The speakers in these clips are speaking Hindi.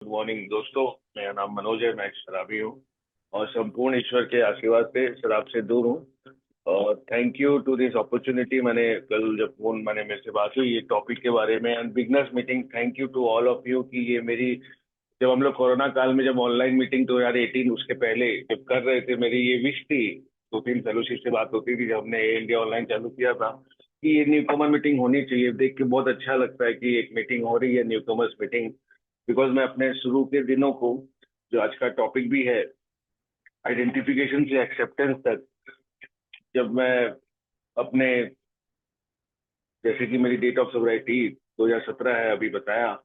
गुड मॉर्निंग दोस्तों। मेरा नाम मनोज है, मैं एक शराबी हूँ और संपूर्ण ईश्वर के आशीर्वाद से शराब से दूर हूँ। और thank you to this opportunity. मैंने कल जब फोन मैंने मेरे से बात हुई ये टॉपिक के बारे में and beginners meeting, thank you to all of you कि ये मेरी जब हम लोग कोरोना काल में जब ऑनलाइन मीटिंग 2018 उसके पहले जब कर रहे थे, मेरी ये विश थी। दो तीन फेलोशिप से बात होती थी जब हमने इंडिया ऑनलाइन चालू किया था कि ये न्यू कमर मीटिंग होनी चाहिए। देख के बहुत अच्छा लगता है कि एक मीटिंग हो रही है, न्यू कमर्स मीटिंग। बिकॉज मैं अपने शुरू के दिनों को, जो आज का टॉपिक भी है, आइडेंटिफिकेशन से एक्सेप्टेंस तक, जब मैं अपने, जैसे कि मेरी डेट ऑफ सोब्राइटी 2017 है अभी बताया,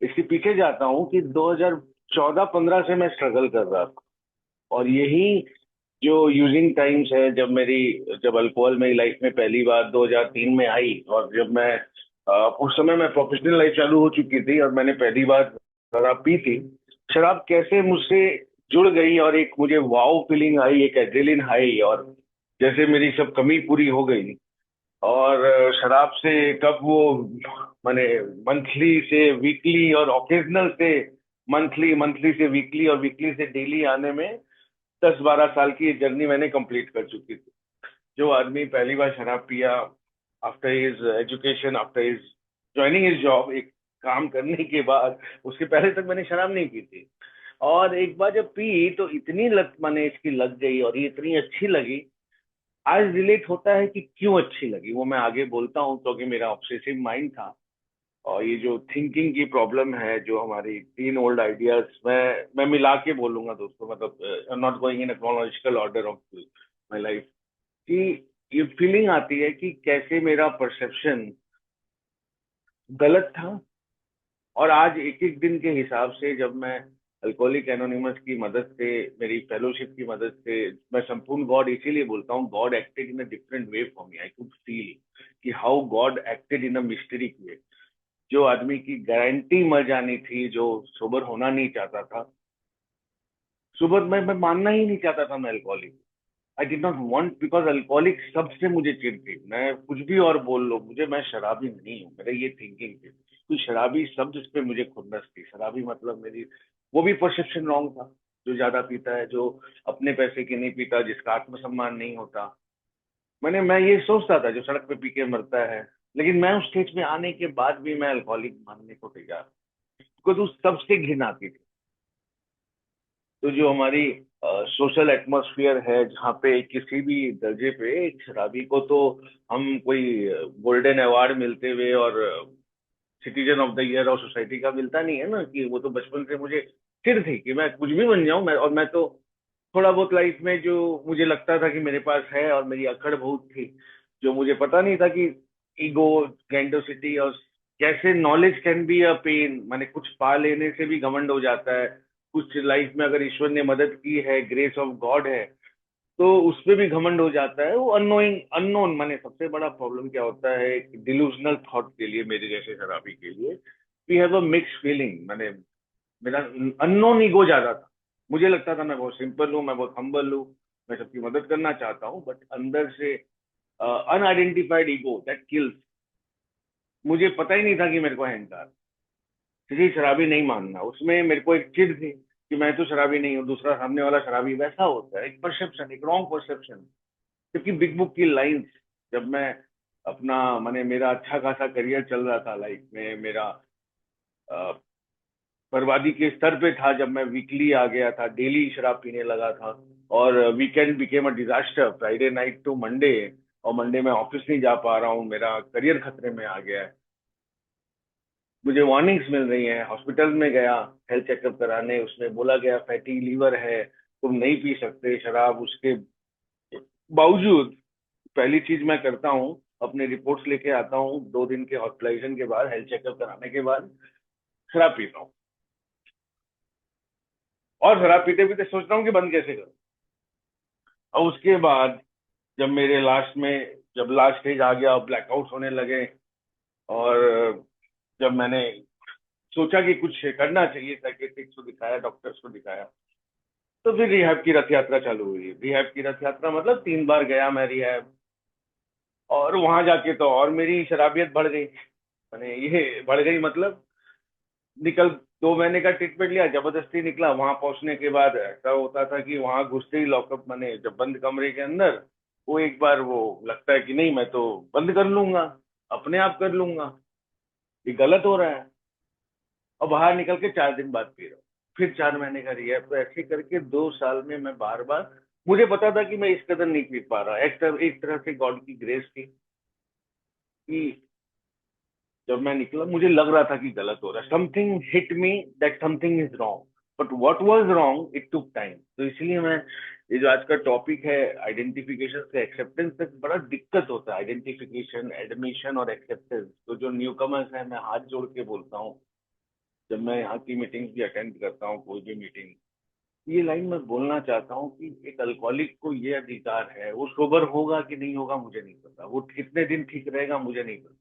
इसके पीछे जाता हूँ कि 2014-15 से मैं स्ट्रगल कर रहा था। और यही जो यूजिंग टाइम्स है, जब अल्कोहल मेरी लाइफ में पहली बार 2003 में आई, और जब मैं उस समय मैं प्रोफेशनल लाइफ चालू हो चुकी थी और मैंने पहली बार शराब पी थी। शराब कैसे मुझसे जुड़ गई और एक मुझे वाओ फीलिंग आई, एक एड्रेलिन हाई, और जैसे मेरी सब कमी पूरी हो गई। और शराब से कब वो, माने, मंथली से वीकली और ओकेजनल से मंथली, मंथली से वीकली और वीकली से डेली आने में 10-12 साल की ये जर्नी मैंने कंप्लीट कर चुकी थी। जो आदमी पहली बार शराब पिया after his education, after his joining his job, एक काम करने के बाद, उसके पहले तक मैंने शराब नहीं पी थी। और एक बार जब पी तो इतनी लत माने इसकी लग गई और ये इतनी अच्छी लगी। आज रिलेट होता है कि क्यों अच्छी लगी, वो मैं आगे बोलता हूँ, क्योंकि मेरा ऑब्सेसिव माइंड था। और ये जो थिंकिंग की प्रॉब्लम है, जो हमारी तीन ओल्ड आइडियाज, मैं मिला के बोलूंगा दोस्तों, मतलब I am not going in a chronological order of my life, कि ये फीलिंग आती है कि कैसे मेरा परसेप्शन गलत था। और आज एक एक दिन के हिसाब से जब मैं अल्कोहलिक एनोनिमस की मदद से, मेरी फेलोशिप की मदद से, मैं संपूर्ण गॉड इसीलिए बोलता हूँ, God acted in a different way for me. I could feel कि how God acted in a mystery way. जो आदमी की गारंटी मर जानी थी, जो सोबर होना नहीं चाहता था, सुबह मैं मानना ही नहीं चाहता था मैं alcoholic. I did not want, because alcoholic शब्द से मुझे चिढ़ थी। मैं कुछ भी और बोल लो मुझे, मैं शराबी नहीं हूँ, मेरा ये थिंकिंग थी। तो शराबी शब्द पे मुझे खुन्नस थी। शराबी मतलब मेरी, वो भी परसेप्शन रॉन्ग था। जो ज्यादा पीता है, जो अपने पैसे की नहीं पीता, जिसका आत्मसम्मान नहीं होता, मैं ये सोचता था जो सड़क पे पी के मरता है। लेकिन मैं उस स्टेज में आने के बाद भी मैं अल्कोहलिक मानने को तैयार, बिकॉज उस सबसे घिन आती थी। तो जो हमारी सोशल एटमॉस्फेयर है, जहाँ पे किसी भी दर्जे पे एक शराबी को तो हम कोई गोल्डन अवार्ड मिलते हुए और सिटीजन ऑफ द ईयर और सोसाइटी का मिलता नहीं है ना, कि वो तो बचपन से मुझे चिढ़ थी कि मैं कुछ भी बन जाऊं। मैं तो थोड़ा बहुत लाइफ में जो मुझे लगता था कि मेरे पास है, और मेरी अकड़ बहुत थी, जो मुझे पता नहीं था कि ईगो, ग्रैंडोसिटी, और कैसे knowledge can be a pain. मैंने कुछ पा लेने से भी घमंड हो जाता है। कुछ लाइफ में अगर ईश्वर ने मदद की है, ग्रेस ऑफ गॉड है, तो उसपे भी घमंड हो जाता है। वो अननोइंग अननोन, माने सबसे बड़ा प्रॉब्लम क्या होता है एक डिल्यूजनल थॉट के लिए, मेरे जैसे शराबी के लिए, we have a mix feeling. मेरा अननोन ईगो ज्यादा था। मुझे लगता था मैं बहुत सिंपल हूँ, मैं बहुत हम्बल हूँ, मैं सबकी मदद करना चाहता हूँ, बट अंदर से अनआइडेंटिफाइड ईगो दैट किल्स। मुझे पता ही नहीं था कि मेरे को अहंकार, किसी शराबी नहीं मानना, उसमें मेरे को एक चिढ़ थी कि मैं तो शराबी नहीं हूँ, दूसरा सामने वाला शराबी। वैसा होता है एक परसेप्शन, एक रॉन्ग परसेप्शन। क्योंकि बिग बुक की लाइंस, जब मैं अपना, मेरा अच्छा खासा करियर चल रहा था लाइफ में, मेरा बर्बादी के स्तर पे था, जब मैं वीकली आ गया था, डेली शराब पीने लगा था, और weekend became a disaster, Friday night to Monday, और मंडे में ऑफिस नहीं जा पा रहा हूँ, मेरा करियर खतरे में आ गया है। मुझे वार्निंग्स मिल रही हैं, हॉस्पिटल में गया हेल्थ चेकअप कराने, उसमें बोला गया फैटी लीवर है, तुम नहीं पी सकते शराब। उसके बावजूद पहली चीज मैं करता हूँ, अपने रिपोर्ट्स लेके आता हूँ 2 दिन के हॉस्पिटलाइजेशन के बाद, हेल्थ चेकअप कराने के बाद, शराब पीता हूँ। और शराब पीते पीते सोचता हूँ कि बंद कैसे करूँ। और उसके बाद जब मेरे लास्ट में, जब लास्ट स्टेज आ गया, ब्लैकआउट होने लगे, और जब मैंने सोचा कि कुछ करना चाहिए, साइकेट्रिस्ट को दिखाया, डॉक्टर्स को दिखाया, तो फिर रिहैब की रथ यात्रा चालू हुई। रिहैब की रथ यात्रा मतलब 3 बार गया मैं रिहैब। और वहां जाके तो और मेरी शराबियत बढ़ गई। ये बढ़ गई मतलब, निकल तो मैंने कहा ट्रीटमेंट लिया, जबरदस्ती निकला। वहां पहुंचने के बाद ऐसा होता था कि वहां घुसते ही लॉकअप, मैंने जब बंद कमरे के अंदर, वो एक बार वो लगता है कि नहीं मैं तो बंद कर लूंगा, अपने आप कर लूंगा, ये गलत हो रहा है। और बाहर निकल के 4 दिन बाद पी रहा हूँ, फिर 4 महीने का रिहैब। तो ऐसे करके 2 साल में मैं बार बार, मुझे पता था कि मैं इस कदर नहीं पी पा रहा। एक तरह से गॉड की ग्रेस थी कि जब मैं निकला मुझे लग रहा था कि गलत हो रहा है। Something hit me that something is wrong, but what was wrong it took time. तो इसलिए मैं, ये जो आज का टॉपिक है आइडेंटिफिकेशन से एक्सेप्टेंस तक, बड़ा दिक्कत होता है। आइडेंटिफिकेशन, एडमिशन और एक्सेप्टेंस। तो जो न्यू कमर्स है, मैं हाथ जोड़ के बोलता हूँ, जब मैं यहाँ की मीटिंग्स भी अटेंड करता हूँ, कोई भी मीटिंग, ये लाइन मैं बोलना चाहता हूँ कि एक अल्कोहलिक को ये अधिकार है। वो सोबर होगा कि नहीं होगा मुझे नहीं पता, वो कितने दिन ठीक रहेगा मुझे नहीं पता।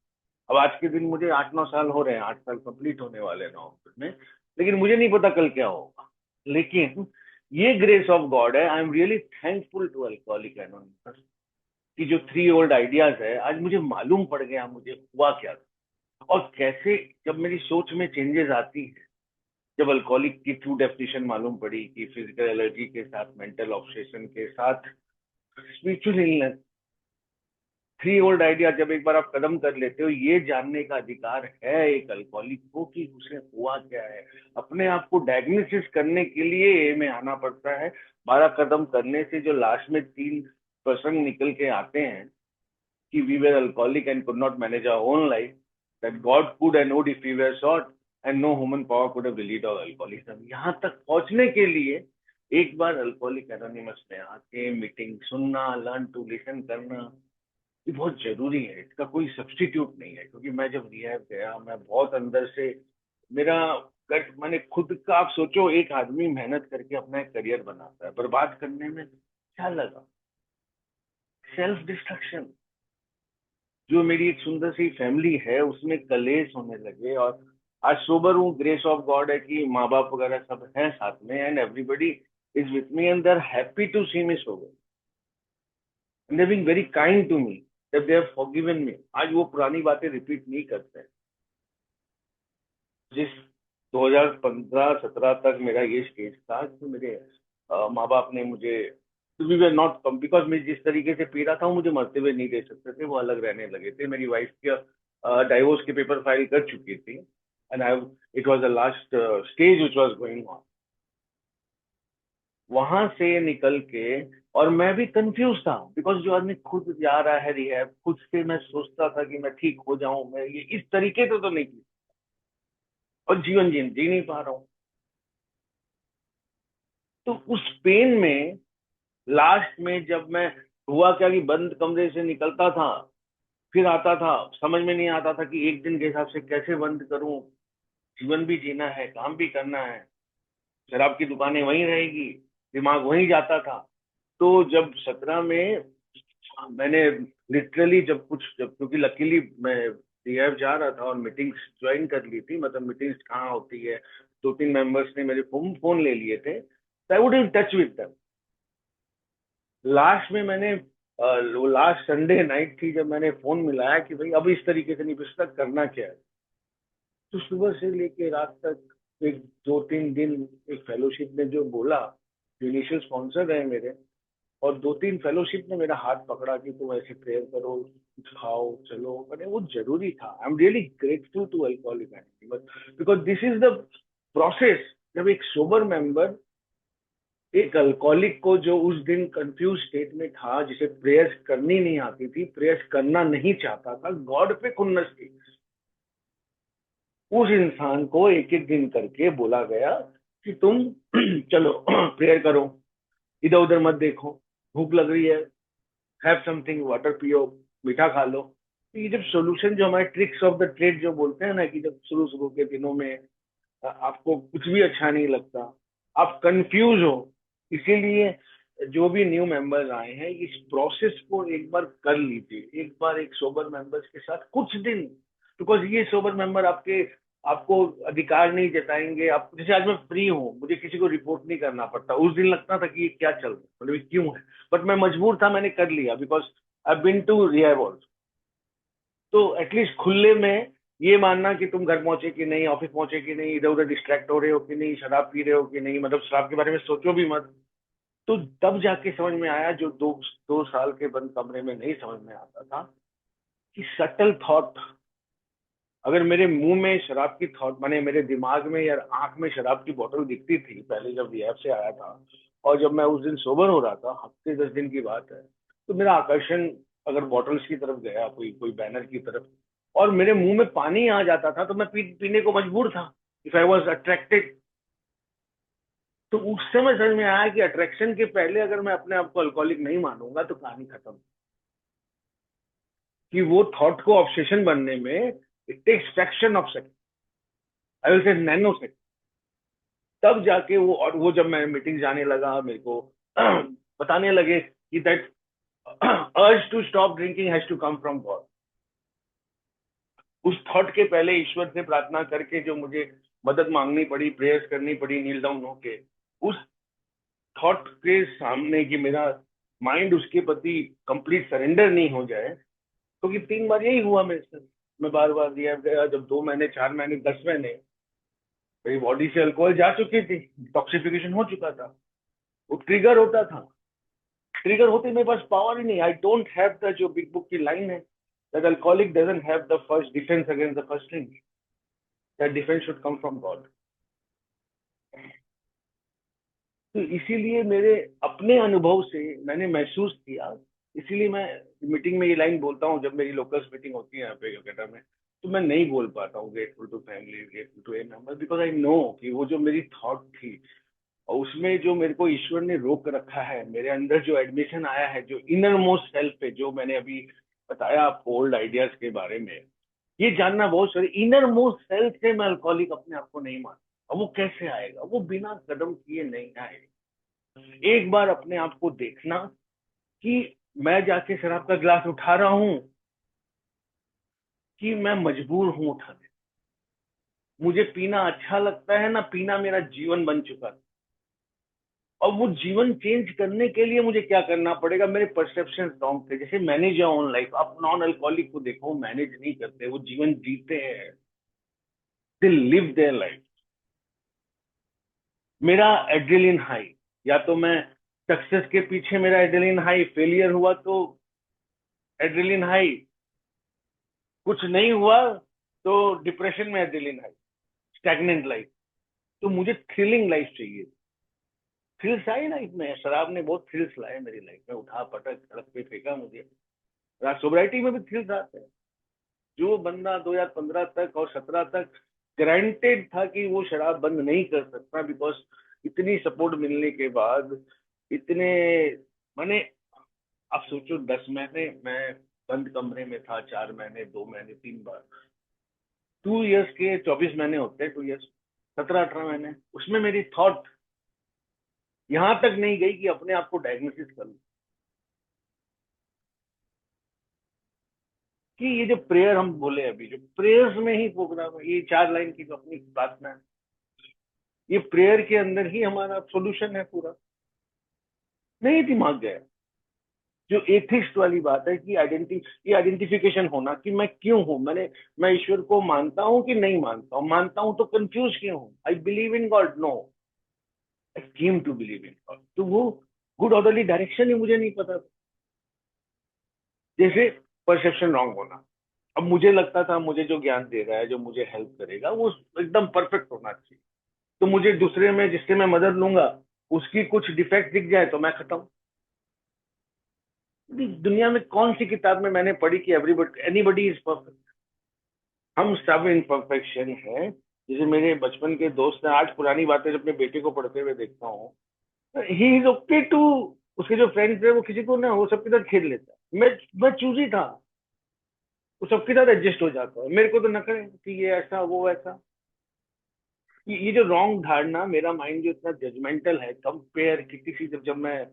अब आज के दिन मुझे 8-9 साल हो रहे हैं, 8 साल कंप्लीट होने वाले हैं नवंबर में, लेकिन मुझे नहीं पता कल क्या होगा। लेकिन ये ग्रेस ऑफ गॉड है। I am really thankful to alcoholic anonymous कि जो 3 ओल्ड आइडियाज है, आज मुझे मालूम पड़ गया मुझे हुआ क्या था। और कैसे जब मेरी सोच में चेंजेस आती है, जब अल्कोहलिक की ट्रू डेफिनेशन मालूम पड़ी कि फिजिकल एलर्जी के साथ, मेंटल ऑब्सेशन के साथ, स्पिरिचुअल इलनेस, 3 ओल्ड आइडिया जब एक बार आप कदम कर लेते हो, ये जानने का अधिकार है एक अल्कोहलिक को कि उसे हुआ क्या है। अपने आप को डायग्नोसिस करने के लिए ए में आना पड़ता है। 12 कदम करने से जो लास्ट में 3 प्रसंग निकल के आते हैं कि we were alcoholic and could not manage our own life, that God could and would if we were short, and no human power could have relieved our alcoholism. यहाँ तक पहुंचने के लिए एक बार अल्कोहलिक एनोनिमस में आके मीटिंग सुनना, लर्न टू लिसन करना, ये बहुत जरूरी है। इसका कोई सब्स्टिट्यूट नहीं है। क्योंकि मैं जब रिहैब गया, मैं बहुत अंदर से, मेरा गट, मैंने खुद का, आप सोचो एक आदमी मेहनत करके अपना एक करियर बनाता है, बर्बाद करने में क्या लगा? Self destruction. जो मेरी एक सुंदर सी फैमिली है उसमें कलेश होने लगे। और आज सोबर हूँ, ग्रेस ऑफ गॉड है कि माँ बाप वगैरह सब हैं साथ में, and everybody is with me and they are happy to see me sober, and they being very kind to me, that they have forgiven me. आज वो पुरानी बातें रिपीट नहीं करते। जिस 2015-17 तक मेरा ये स्टेज था कि मेरे माँ बाप ने मुझे, वी वर नॉट, बिकॉज मैं जिस तरीके से पी रहा था वो मुझे मरते हुए नहीं दे सकते थे, वो अलग रहने लगे थे। मेरी वाइफ की डाइवोर्स के पेपर फाइल कर चुकी थी, and I, it was the last stage which was going on. वहां से निकल के, और मैं भी कंफ्यूज था, बिकॉज जो आदमी खुद जा रहा है रिहैब, खुद से मैं सोचता था कि मैं ठीक हो जाऊं, मैं ये इस तरीके से तो नहीं की, और जीवन जी नहीं पा रहा हूँ। तो उस पेन में लास्ट में जब मैं, हुआ क्या कि बंद कमरे से निकलता था, फिर आता था, समझ में नहीं आता था कि एक दिन के हिसाब से कैसे बंद करूं। जीवन भी जीना है, काम भी करना है, शराब की दुकानें वहीं रहेगी, दिमाग वहीं जाता था। तो जब 17 में मैंने लिटरली, जब कुछ, जब क्योंकि लकीली मैं रिहैब जा रहा था और मीटिंग्स ज्वाइन कर ली थी, मतलब मीटिंग्स कहाँ होती है, 2-3 मेंबर्स ने मेरे फोन फोन ले लिए थे, I would in touch with them. Last में मैंने वो लास्ट संडे नाइट थी जब मैंने फोन मिलाया कि भाई अब इस तरीके से नहीं बचता, करना क्या है। तो सुबह से लेके रात तक एक 2-3 दिन एक फेलोशिप ने जो बोला, जो इनिशियल स्पॉन्सर है मेरे, और 2-3 फेलोशिप ने मेरा हाथ पकड़ा कि तुम ऐसे प्रेयर करो, कुछ खाओ, चलो, मैंने, वो जरूरी था। I am really grateful to alcoholic anonymous because this is the process. जब एक सोबर मेंबर एक अल्कोहलिक को, जो उस दिन कंफ्यूज स्टेट में था, जिसे प्रेयर्स करनी नहीं आती थी, प्रेयर्स करना नहीं चाहता था, गॉड पे खुन्नस थी, उस इंसान को एक एक दिन करके बोला गया कि तुम चलो प्रेयर करो, इधर उधर मत देखो, भूख लग रही है, हैव समथिंग, वाटर पियो, मीठा खा लो। तो ये जब सोल्यूशन, जो हमारे ट्रिक्स ऑफ द ट्रेड जो बोलते हैं ना, कि जब शुरू शुरू के दिनों में आपको कुछ भी अच्छा नहीं लगता, आप कंफ्यूज हो, इसीलिए जो भी न्यू मेंबर्स आए हैं, इस प्रोसेस को एक बार कर लीजिए, एक बार एक सोबर मेंबर्स के साथ कुछ दिन। बिकॉज ये सोबर मेंबर आपके, आपको अधिकार नहीं जताएंगे। आप जैसे, आज मैं फ्री हूँ, मुझे किसी को रिपोर्ट नहीं करना पड़ता। उस दिन लगता था कि ये क्या चल रहा है, मतलब ये क्यों है, बट मैं मजबूर था, मैंने कर लिया, because I been to rehab also. तो एटलीस्ट खुले में ये मानना कि तुम घर पहुंचे कि नहीं, ऑफिस पहुंचे कि नहीं, इधर उधर डिस्ट्रैक्ट हो रहे हो कि नहीं, शराब पी रहे हो कि नहीं, मतलब शराब के बारे में सोचो भी मत। तो तब जाके समझ में आया, जो दो दो साल के बंद कमरे में नहीं समझ में आता था, कि सटल थॉट, अगर मेरे मुंह में शराब की थॉट, माने मेरे दिमाग में या आंख में शराब की बोतल दिखती थी पहले जब रिहैब से आया था, और जब मैं उस दिन सोबर हो रहा था, हफ्ते 10 दिन की बात है, तो मेरा आकर्षण अगर बॉटल्स की तरफ गया, कोई कोई बैनर की तरफ, और मेरे मुंह में पानी आ जाता था, तो मैं पीने को मजबूर था, इफ आई वॉज अट्रैक्टेड। तो उस समय समझ में आया कि अट्रैक्शन के पहले अगर मैं अपने आप को अल्कोहलिक नहीं मानूंगा तो कहानी खत्म। कि वो थॉट को ऑब्सेशन बनने में it takes fraction of second, I will say nano second. तब जाके वो, और वो जब मैं मीटिंग जाने लगा, मेरे को बताने लगे कि that urge to stop drinking has to come from God. उस थॉट के पहले ईश्वर से प्रार्थना करके जो मुझे मदद मांगनी पड़ी, प्रेयर्स करनी पड़ी नील डाउन होके, उस थॉट के सामने कि मेरा माइंड उसके प्रति कंप्लीट सरेंडर नहीं हो जाए। क्योंकि 3 बार यही हुआ मेरे साथ। मैं बार बार रिहैब गया, जब 2 महीने, 4 महीने, 10 महीने मेरी बॉडी से अल्कोहल जा चुकी थी, टॉक्सिफिकेशन हो चुका था, वो ट्रिगर होता था। ट्रिगर होते मेरे पास पावर ही नहीं, आई डोंट हैव द, जो बिग बुक की लाइन है, that alcoholic doesn't have the first defence against the first thing, that defence should come from God. तो इसीलिए मेरे अपने अनुभव से मैंने महसूस किया, इसीलिए मैं मीटिंग में ये लाइन बोलता हूँ जब मेरी लोकल्स मीटिंग होती है यहाँ पे कलकत्ता में। तो मैं नहीं बोल पाता हूँ grateful to family, grateful to a member, because I know कि वो जो मेरी थॉट थी, और उसमें जो मेरे को ईश्वर ने रोक रखा है, मेरे अंदर जो एडमिशन आया है, जो इनर मोस्ट सेल्फ है, जो मैंने अभी बताया आपको ओल्ड आइडियाज के बारे में, ये जानना बहुत सही। इनर मोस्ट सेल्फ से मैं अल्कोहलिक अपने आप को नहीं मानता। अब वो कैसे आएगा? वो बिना कदम किए नहीं आएगा। एक बार अपने आप को देखना कि मैं जाके शराब का गिलास उठा रहा हूं, कि मैं मजबूर हूं उठाने, मुझे पीना अच्छा लगता है ना, पीना मेरा जीवन बन चुका है। और वो जीवन चेंज करने के लिए मुझे क्या करना पड़ेगा? मेरे परसेप्शन रॉन्ग थे। जैसे मैनेज योर ओन लाइफ, आप नॉन अल्कोहलिक को देखो, मैनेज नहीं करते, वो जीवन जीते हैं, दे लिव देयर लाइफ। मेरा एड्रेलिन हाई, या तो मैं सक्सेस के पीछे मेरा एड्रेलिन हाई, फेलियर हुआ तो एड्रेलिन हाई, कुछ नहीं हुआ तो डिप्रेशन में एड्रेलिन हाई, स्टैग्नेंट लाइफ। तो मुझे थ्रिलिंग लाइफ चाहिए। थ्रिल्स आई लाइफ में, शराब ने बहुत थ्रिल्स लाए मेरी लाइफ में, उठा पटक सड़क पे फेंका मुझे। सोब्राइटी में भी थ्रिल्स आते हैं। जो बंदा 2015 तक और 17 तक ग्रांटेड था कि वो शराब बंद नहीं कर सकता, बिकॉज इतनी सपोर्ट मिलने के बाद, इतने, माने आप सोचो, 10 महीने मैं बंद कमरे में था, 4 महीने, 2 महीने, 3 बार, 2 इयर्स के 24 महीने होते हैं, 2 इयर्स, 17-18 महीने, उसमें मेरी थॉट यहां तक नहीं गई कि अपने आप को डायग्नोसिस कर लूं। कि ये जो प्रेयर हम बोले अभी, जो प्रेयर्स में ही प्रोग्राम है, ये 4 लाइन की जो अपनी प्रार्थना है, ये प्रेयर के अंदर ही हमारा सॉल्यूशन है पूरा। नहीं दिमाग गया। जो एथिस्ट वाली बात है कि ये आइडेंटिफिकेशन होना कि मैं क्यों हूं, मैं ईश्वर को मानता हूं कि नहीं मानता हूं, मानता हूं तो कंफ्यूज क्यों हूं, I believe in God, no, I came to believe in God. तो वो गुड ऑर्डरली डायरेक्शन ही मुझे नहीं पता था। जैसे परसेप्शन रॉन्ग होना, अब मुझे लगता था मुझे जो ज्ञान दे रहा है, जो मुझे हेल्प करेगा, वो एकदम परफेक्ट होना चाहिए। तो मुझे दूसरे में, जिससे मैं मदद लूंगा, उसकी कुछ डिफेक्ट दिख जाए तो मैं खत्म। दुनिया में कौन सी किताब में मैंने पढ़ी कि एवरीबडी, एनीबडी इज परफेक्ट? हम सब इम्परफेक्शन है। जैसे मेरे बचपन के दोस्त हैं, आज पुरानी बातें जब अपने बेटे को पढ़ते हुए देखता हूँ, ही इज ओके टू, उसके जो फ्रेंड्स है वो किसी को ना, वो सबके साथ खेल लेता है। मैं चूजी था, वो सबके साथ एडजस्ट हो जाता है, मेरे को तो नखरे कि ये ऐसा वो ऐसा। ये जो रॉन्ग धारणा, मेरा माइंड जो इतना जजमेंटल है, कंपेयर किसी से, जब मैं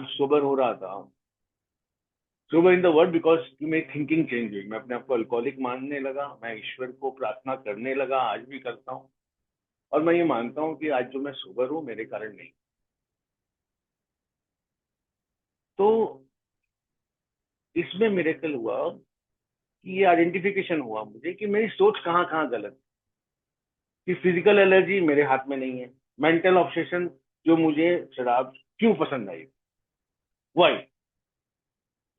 सोबर हो रहा था, sober in the word, because मेरी थिंकिंग चेंज हुई, मैं अपने आप को अल्कोहलिक मानने लगा, मैं ईश्वर को प्रार्थना करने लगा, आज भी करता हूँ। और मैं ये मानता हूँ कि आज जो मैं सोबर हूँ मेरे कारण नहीं। तो इसमें मिरेकल हुआ कि ये आइडेंटिफिकेशन हुआ मुझे कि मेरी सोच कहाँ कहाँ गलत, कि फिजिकल एलर्जी मेरे हाथ में नहीं है, मेंटल ऑब्सेशन जो मुझे शराब क्यों पसंद आई, वाई,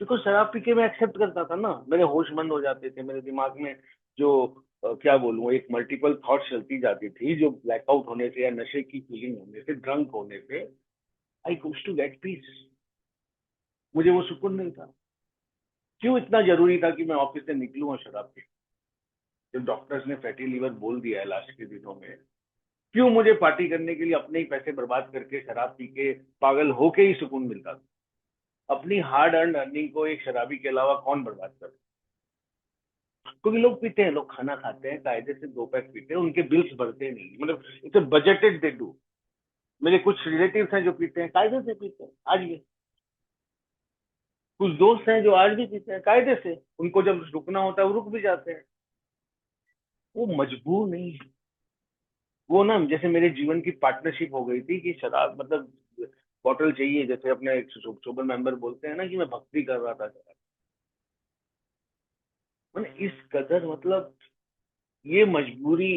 बिकॉज शराब पी के मैं एक्सेप्ट करता था ना, मेरे होश बंद हो जाते थे, मेरे दिमाग में जो क्या बोलूं, एक मल्टीपल थॉट चलती जाती थी, जो ब्लैकआउट होने से या नशे की फीलिंग होने से, ड्रंक होने से I used to get peace, मुझे वो सुकून नहीं था। क्यों इतना जरूरी था कि मैं ऑफिस से निकलूं और शराब पी, जब डॉक्टर्स ने फैटी लीवर बोल दिया है लास्ट के दिनों में, क्यों मुझे पार्टी करने के लिए अपने ही पैसे बर्बाद करके शराब पी के पागल होके ही सुकून मिलता था? अपनी हार्ड अर्न अर्निंग को एक शराबी के अलावा कौन बर्बाद कर? क्योंकि लोग पीते हैं, लोग खाना खाते हैं कायदे से, 2 पैक पीते हैं, उनके बिल्स भरते नहीं, मतलब इट्स बजटेड दे डू। मेरे कुछ रिलेटिव्स हैं जो पीते हैं, कायदे से पीते हैं आज भी। कुछ दोस्त हैं जो आज भी पीते हैं कायदे से, उनको जब रुकना होता है वो रुक भी जाते हैं, वो मजबूर नहीं है। वो ना जैसे मेरे जीवन की पार्टनरशिप हो गई थी कि शराब मतलब बॉटल चाहिए, जैसे अपने एक सोबर मेंबर बोलते हैं ना कि मैं भक्ति कर रहा था शराब, मैंने इस कदर मतलब ये मजबूरी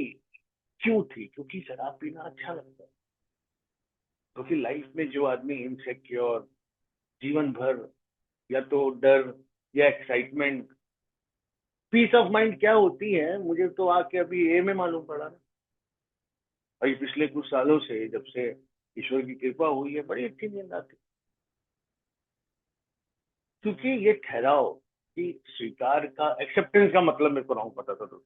क्यों थी, क्योंकि शराब पीना अच्छा लगता है। क्योंकि लाइफ में जो आदमी इनसिक्योर जीवन भर, या तो डर या एक्साइटमेंट, पीस ऑफ माइंड क्या होती है मुझे तो आके अभी ए में मालूम पड़ा ना। और ये पिछले कुछ सालों से जब से ईश्वर की कृपा हुई है, बड़ी अच्छी नींद आती, क्योंकि ये ठहराव कि स्वीकार का, एक्सेप्टेंस का मतलब मेरे को रॉन्ग पता था। तो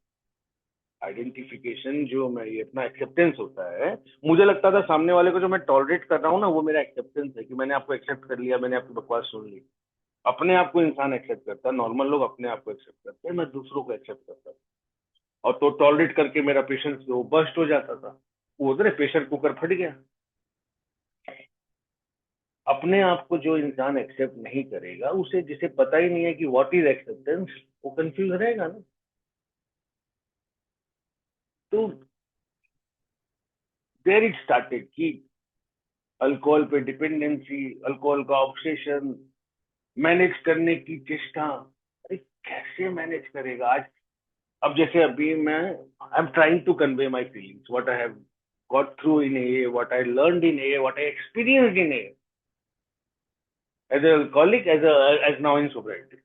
आइडेंटिफिकेशन जो मैं, ये अपना एक्सेप्टेंस होता है, मुझे लगता था सामने वाले को जो मैं टॉलरेट कर रहा हूँ ना, वो मेरा एक्सेप्टेंस है कि मैंने आपको एक्सेप्ट कर लिया, मैंने आपकी बकवास सुन ली। अपने आप को इंसान एक्सेप्ट करता है, नॉर्मल लोग अपने आप को एक्सेप्ट करते हैं, मैं दूसरों को एक्सेप्ट करता था। और तो टॉलरेट करके मेरा पेशेंस वो बर्स्ट हो जाता था, वो उधर प्रेशर कुकर फट गया। अपने आप को जो इंसान एक्सेप्ट नहीं करेगा, उसे जिसे पता ही नहीं है कि व्हाट इज एक्सेप्टेंस, वो कंफ्यूज रहेगा ना। तो देयर इट स्टार्टेड कि अल्कोहल पे डिपेंडेंसी, अल्कोहल का ऑब्सेशन, मैनेज करने की चेष्टा। अरे कैसे मैनेज करेगा आज? अब जैसे अभी मैं, I am trying to convey my feelings, what I have got through in a, what I learned in a, what I experienced in a, as alcoholic, as now in sobriety.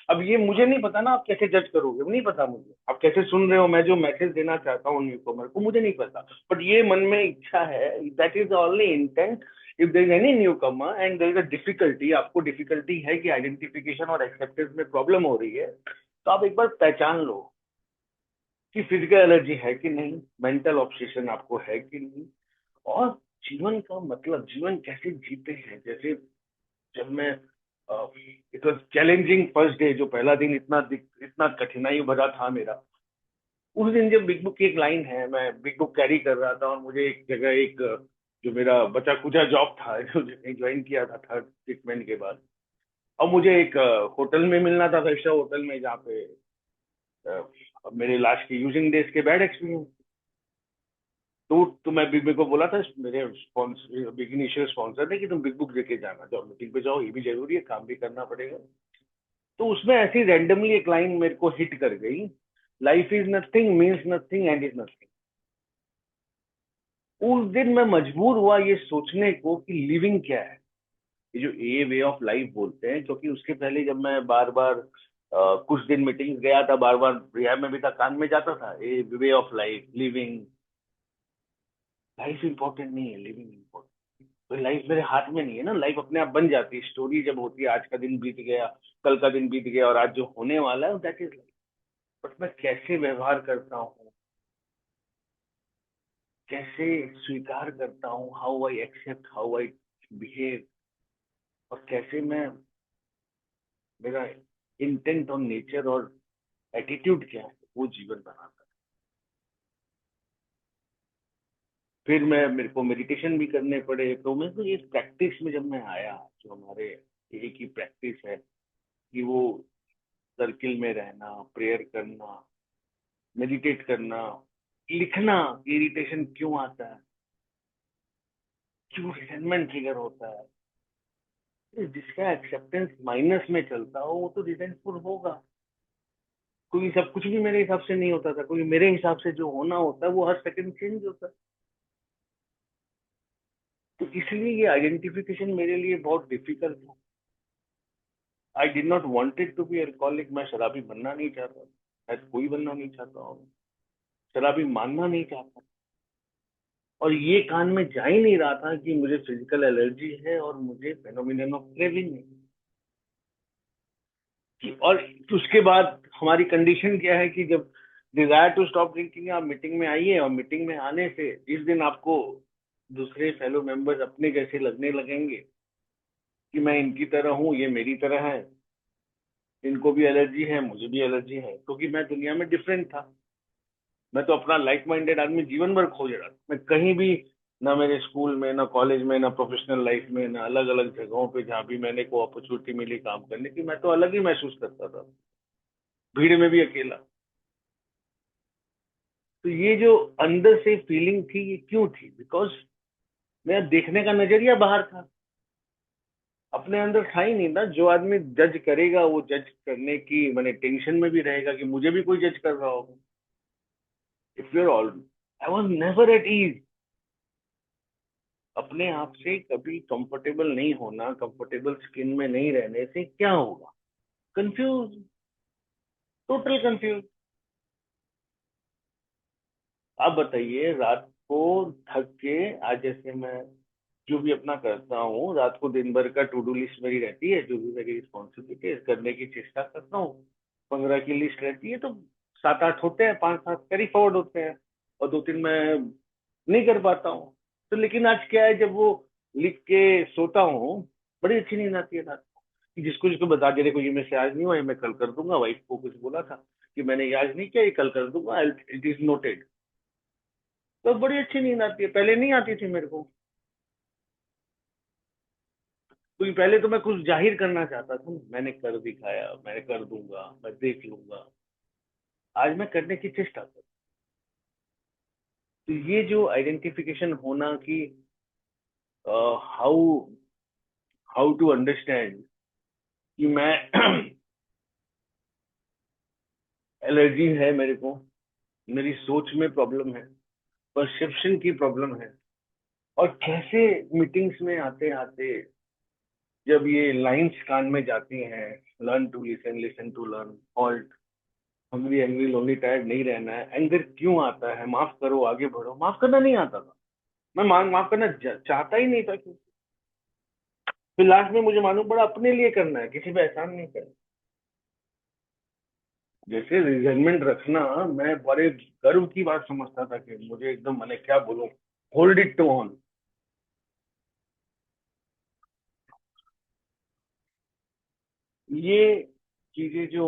अब ये मुझे नहीं पता ना, आप कैसे जज करोगे, नहीं पता मुझे आप कैसे सुन रहे हो, मैं जो मैसेज देना चाहता हूँ न्यू कमर को मुझे नहीं पता, बट ये मन में इच्छा है, that is only intent. If there is any newcomer and there is a difficulty, आपको डिफिकल्टी है कि आइडेंटिफिकेशन और एक्सेप्टेंस में प्रॉब्लम हो रही है, तो आप एक बार पहचान लो कि फिजिकल एलर्जी है कि नहीं, मेंटल ऑब्सेशन आपको है कि नहीं, और जीवन का मतलब, जीवन कैसे जीते हैं। जैसे जब मैं, it was challenging first day, जो पहला दिन इतना कठिनाई भरा था मेरा, उस दिन जब बिग बुक की एक लाइन है, मैं बिग बुक कैरी कर रहा था और मुझे एक जगह एक जो मेरा बचा कुचा जॉब था जो ज्वाइन किया था थर्ड ट्रीटमेंट के बाद, और मुझे एक होटल में मिलना था, 5 स्टार होटल में, जहाँ पे मेरे लास्ट के यूजिंग डेज के बैड एक्सपीरियंस। तो मैं बिग बुक को बोला था, मेरे स्पॉन्सर, बिग इनिशियल स्पॉन्सर ने, कि तुम बिग बुक लेके जाना, जाओ मीटिंग पे जाओ, ये भी जरूरी है, काम भी करना पड़ेगा। तो उसमें ऐसी रैंडमली एक लाइन मेरे को हिट कर गई, life is nothing, means nothing, and is nothing. उस दिन मैं मजबूर हुआ ये सोचने को कि लिविंग क्या है, ये जो ए वे ऑफ लाइफ बोलते हैं, क्योंकि उसके पहले जब मैं बार बार कुछ दिन मीटिंग गया था, बार बार रिहाब में भी था, कान में जाता था a way of life, living, life important नहीं है, लिविंग इंपॉर्टेंट। तो लाइफ मेरे हाथ में नहीं है ना, लाइफ अपने आप बन जाती है, स्टोरी जब होती है, आज का दिन बीत गया, कल का दिन बीत गया, और आज जो होने वाला है दैट इज लाइफ। बट मैं कैसे व्यवहार करता हूँ, कैसे स्वीकार करता हूँ, how I accept, how I behave, और कैसे मैं, मेरा इंटेंट और नेचर और एटीट्यूड क्या है, वो जीवन बनाता है। फिर मेरे को मेडिटेशन भी करने पड़े, तो मैं तो ये प्रैक्टिस में जब मैं आया, जो हमारे एक ही प्रैक्टिस है कि वो सर्किल में रहना, प्रेयर करना, मेडिटेट करना, लिखना, इरिटेशन क्यों आता है, क्यों रिजेंटमेंट ट्रिगर होता है, जिसका एक्सेप्टेंस माइनस में चलता हो वो तो रिजेंटफुल होगा। क्योंकि सब कुछ भी मेरे हिसाब से नहीं होता था, क्योंकि मेरे हिसाब से जो होना होता है वो हर सेकंड चेंज होता है। तो इसलिए ये आइडेंटिफिकेशन मेरे लिए बहुत डिफिकल्ट था। I did not wanted to be alcoholic. मैं शराबी बनना नहीं चाहता, शायद कोई बनना नहीं चाहता हूँ, शराबी मानना नहीं चाहता। और ये कान में जा ही नहीं रहा था कि मुझे फिजिकल एलर्जी है और मुझे फेनोमेनन ऑफ क्रेविंग है। और उसके बाद हमारी कंडीशन क्या है कि जब डिजायर टू स्टॉप ड्रिंकिंग, आप मीटिंग में आइए और मीटिंग में आने से इस दिन आपको दूसरे फेलो मेंबर्स अपने जैसे लगने लगेंगे कि मैं इनकी तरह हूँ, ये मेरी तरह है, इनको भी एलर्जी है, मुझे भी एलर्जी है, क्योंकि मैं दुनिया में डिफरेंट था। मैं तो अपना लाइक माइंडेड आदमी जीवन भर खोज रहा था। मैं कहीं भी, ना मेरे स्कूल में, ना कॉलेज में, ना प्रोफेशनल लाइफ में, ना अलग अलग जगहों पे जहाँ भी मैंने को अपॉर्चुनिटी मिली काम करने की, मैं तो अलग ही महसूस करता था, भीड़ में भी अकेला। तो ये जो अंदर से फीलिंग थी, ये क्यों थी? बिकॉज मेरा देखने का नजरिया बाहर था, अपने अंदर था ही नहीं ना। जो आदमी जज करेगा वो जज करने की मैंने टेंशन में भी रहेगा कि मुझे भी कोई जज कर रहा होगा। If you're all, I was never at ease. अपने आप से कभी कंफर्टेबल नहीं होना, कंफर्टेबल स्किन में नहीं रहने से क्या होगा? Confuse, total confuse. आप बताइए, रात को थक के, आज जैसे मैं जो भी अपना करता हूँ, रात को दिन भर का टू डू लिस्ट मेरी रहती है, जो भी मेरी रिस्पॉन्सिबिलिटी है करने की चेष्टा करता हूँ। 15 की लिस्ट रहती है तो 7 8 होते हैं, 5 7 कैरी फॉरवर्ड होते हैं, और 2 3 मैं नहीं कर पाता हूँ। तो लेकिन आज क्या है, जब वो लिख के सोता हूँ, बड़ी अच्छी नींद आती है रात को। कि जिसको जिसको बता दे, देखो ये मेरे से आज नहीं हुआ, ये मैं कल कर दूंगा। वाइफ को कुछ बोला था कि मैंने ये आज नहीं किया, ये कल कर दूंगा, इट इज नोटेड। तो बड़ी अच्छी नींद आती है, पहले नहीं आती थी मेरे को। क्योंकि पहले तो मैं कुछ जाहिर करना चाहता था, मैंने कर दिखाया, मैं कर दूंगा, मैं देख लूंगा। आज मैं करने की चेष्टा कर। तो ये जो आइडेंटिफिकेशन होना कि हाउ हाउ टू अंडरस्टैंड कि मैं एलर्जी है मेरे को, मेरी सोच में प्रॉब्लम है, परसेप्शन की प्रॉब्लम है। और कैसे मीटिंग्स में आते आते जब ये लाइंस कान में जाती हैं, learn to listen, listen to learn, halt, hungry angry lonely tired नहीं रहना है, एंगर क्यों आता है, माफ करो आगे बढ़ो, माफ करना नहीं आता था। मैं माफ करना चाहता ही नहीं था कि फिर लास्ट में मुझे मालूम पड़ा अपने लिए करना है, किसी पे एहसान नहीं करना। जैसे रिजर्वमेंट रखना, मैं बड़े गर्व की बात समझता था कि मुझे एकदम, मैंने क्या बोलूं, होल्ड इट टू ऑन। ये चीजें जो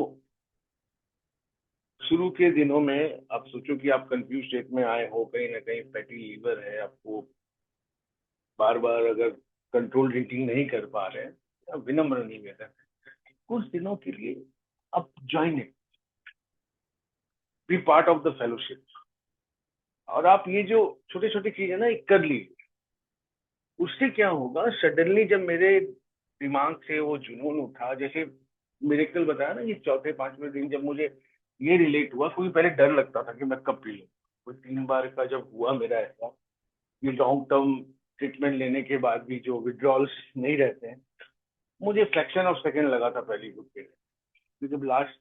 शुरू के दिनों में, आप सोचो कि आप कंफ्यूज स्टेट में आए हो, कहीं ना कहीं फैटी लीवर है आपको, बार बार अगर कंट्रोल ड्रिंकिंग नहीं कर पा रहे हैं, आप विनम्र नहीं कर रहे, कुछ दिनों के लिए आप join it, be part of the fellowship. और आप ये जो छोटी छोटी चीजें ना, एक कर लीजिए। उससे क्या होगा, सडनली जब मेरे दिमाग से वो जुनून उठा, जैसे मिरेकल बताया ना, ये चौथे पांचवें दिन जब मुझे ये रिलेट हुआ, क्योंकि पहले डर लगता था कि मैं कब पी लूँ। वो 3 बार का जब हुआ मेरा ऐसा, ये लॉन्ग टर्म ट्रीटमेंट लेने के बाद भी जो विड्रॉल्स नहीं रहते हैं, मुझे फ्रैक्शन ऑफ सेकेंड लगा था पहली घुट के। तो जब लास्ट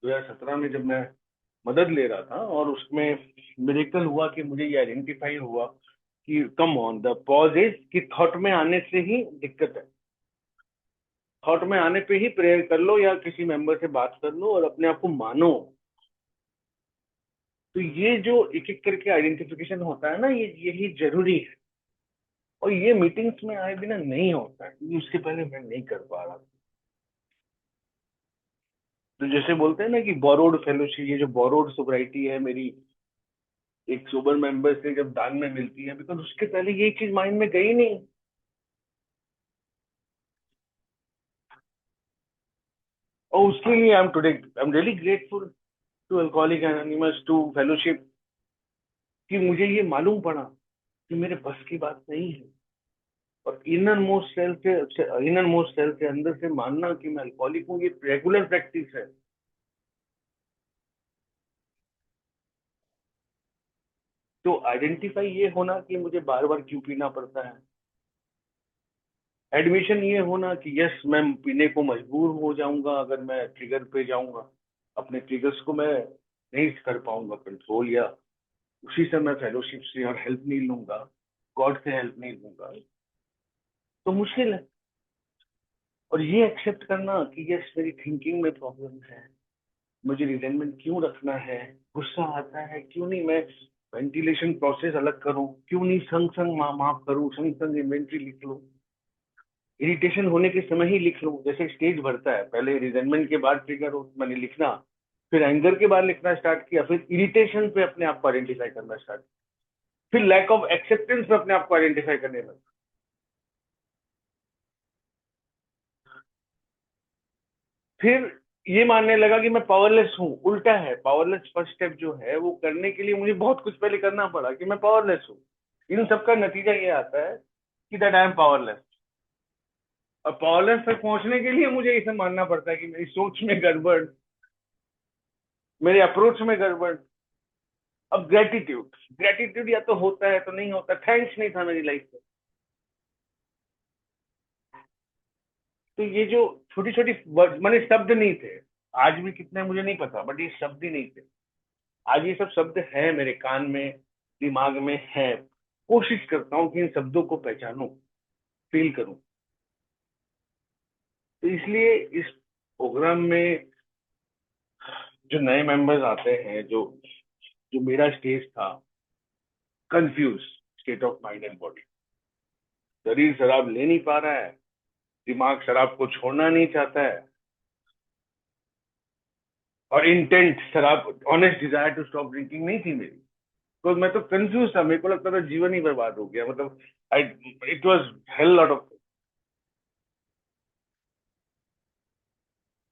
2017 में जब मैं मदद ले रहा था, और उसमें मिरेकल हुआ कि मुझे ये आइडेंटिफाई हुआ कि come on, the pause is कि थॉट में आने से ही दिक्कत है। थॉट में आने पे ही प्रेयर कर लो या किसी मेंबर से बात कर लो और अपने आप को मानो। तो ये जो एक एक करके आइडेंटिफिकेशन होता है ना, ये यही जरूरी है। और ये मीटिंग्स में आए बिना नहीं होता है, क्योंकि उसके पहले मैं नहीं कर पा रहा था। तो जैसे बोलते हैं ना कि बोरोड फेलोशिप, ये जो बोरोड सोब्राइटी है मेरी, एक सोबर मेंबर से जब दान में मिलती है, बिकॉज उसके पहले ये चीज माइंड में गई नहीं। और उसके लिए I am really grateful to alcoholic anonymous, to fellowship, कि मुझे ये मालूम पड़ा कि मेरे बस की बात नहीं है। और इनर मोस्ट सेल्फ से अंदर से मानना कि मैं अल्कोहलिक हूँ, ये रेगुलर प्रैक्टिस है। तो आइडेंटिफाई ये होना कि मुझे बार बार क्यों पीना पड़ता है। एडमिशन ये होना कि यस मैं पीने को मजबूर हो जाऊंगा अगर मैं ट्रिगर पे जाऊंगा, अपने ट्रिगर्स को मैं नहीं कर पाऊंगा कंट्रोल, या उसी समय फेलोशिप से और हेल्प नहीं लूंगा, गॉड से हेल्प नहीं लूंगा, तो मुश्किल है। और ये एक्सेप्ट करना कि यस मेरी थिंकिंग में प्रॉब्लम है, मुझे रिजेंटमेंट क्यों रखना है, गुस्सा आता है क्यों नहीं मैं वेंटिलेशन प्रोसेस अलग करूं, क्यों नहीं संग संग माफ करूं, संग संग इन्वेंट्री लिख लूं, इरिटेशन होने के समय ही लिख लूं, जैसे स्टेज भरता है, पहले रिजेंटमेंट के बाद ट्रिगर मैंने लिखना, फिर एंगर के बाद लिखना स्टार्ट किया, फिर इरिटेशन पे अपने आप को आइडेंटिफाई करना स्टार्ट, फिर लैक ऑफ एक्सेप्टेंस पे अपने आप को आइडेंटिफाई करने लगा, फिर ये मानने लगा कि मैं पावरलेस हूँ। उल्टा है, पावरलेस फर्स्ट स्टेप जो है वो करने के लिए मुझे बहुत कुछ पहले करना पड़ा कि मैं पावरलेस हूँ। इन सबका नतीजा ये आता है कि दैट आई एम पावरलेस। और पावरलेस तक पहुंचने के लिए मुझे इसे मानना पड़ता है कि मेरी सोच में गड़बड़, मेरे अप्रोच में गड़बड़। अब ग्रेटिट्यूड, ग्रेटिट्यूड या तो होता है तो नहीं होता, थैंक्स नहीं था मेरी लाइफ में। तो ये जो छोटी छोटी माने शब्द नहीं थे, आज भी कितने मुझे नहीं पता, बट ये शब्द ही नहीं थे। आज ये सब शब्द हैं मेरे कान में, दिमाग में है। कोशिश करता हूँ कि इन शब्दों को पहचानूं, फील करूं। तो इसलिए इस प्रोग्राम में जो नए मेंबर्स आते हैं, जो जो मेरा स्टेज था, confuse state of mind and body, शरीर शराब ले नहीं पा रहा है, दिमाग शराब को छोड़ना नहीं चाहता है, और इंटेंट शराब, honest desire to stop drinking नहीं थी मेरी। तो मैं तो कंफ्यूज था, मेरे को लगता था जीवन ही बर्बाद हो गया, मतलब I, it was hell lot of.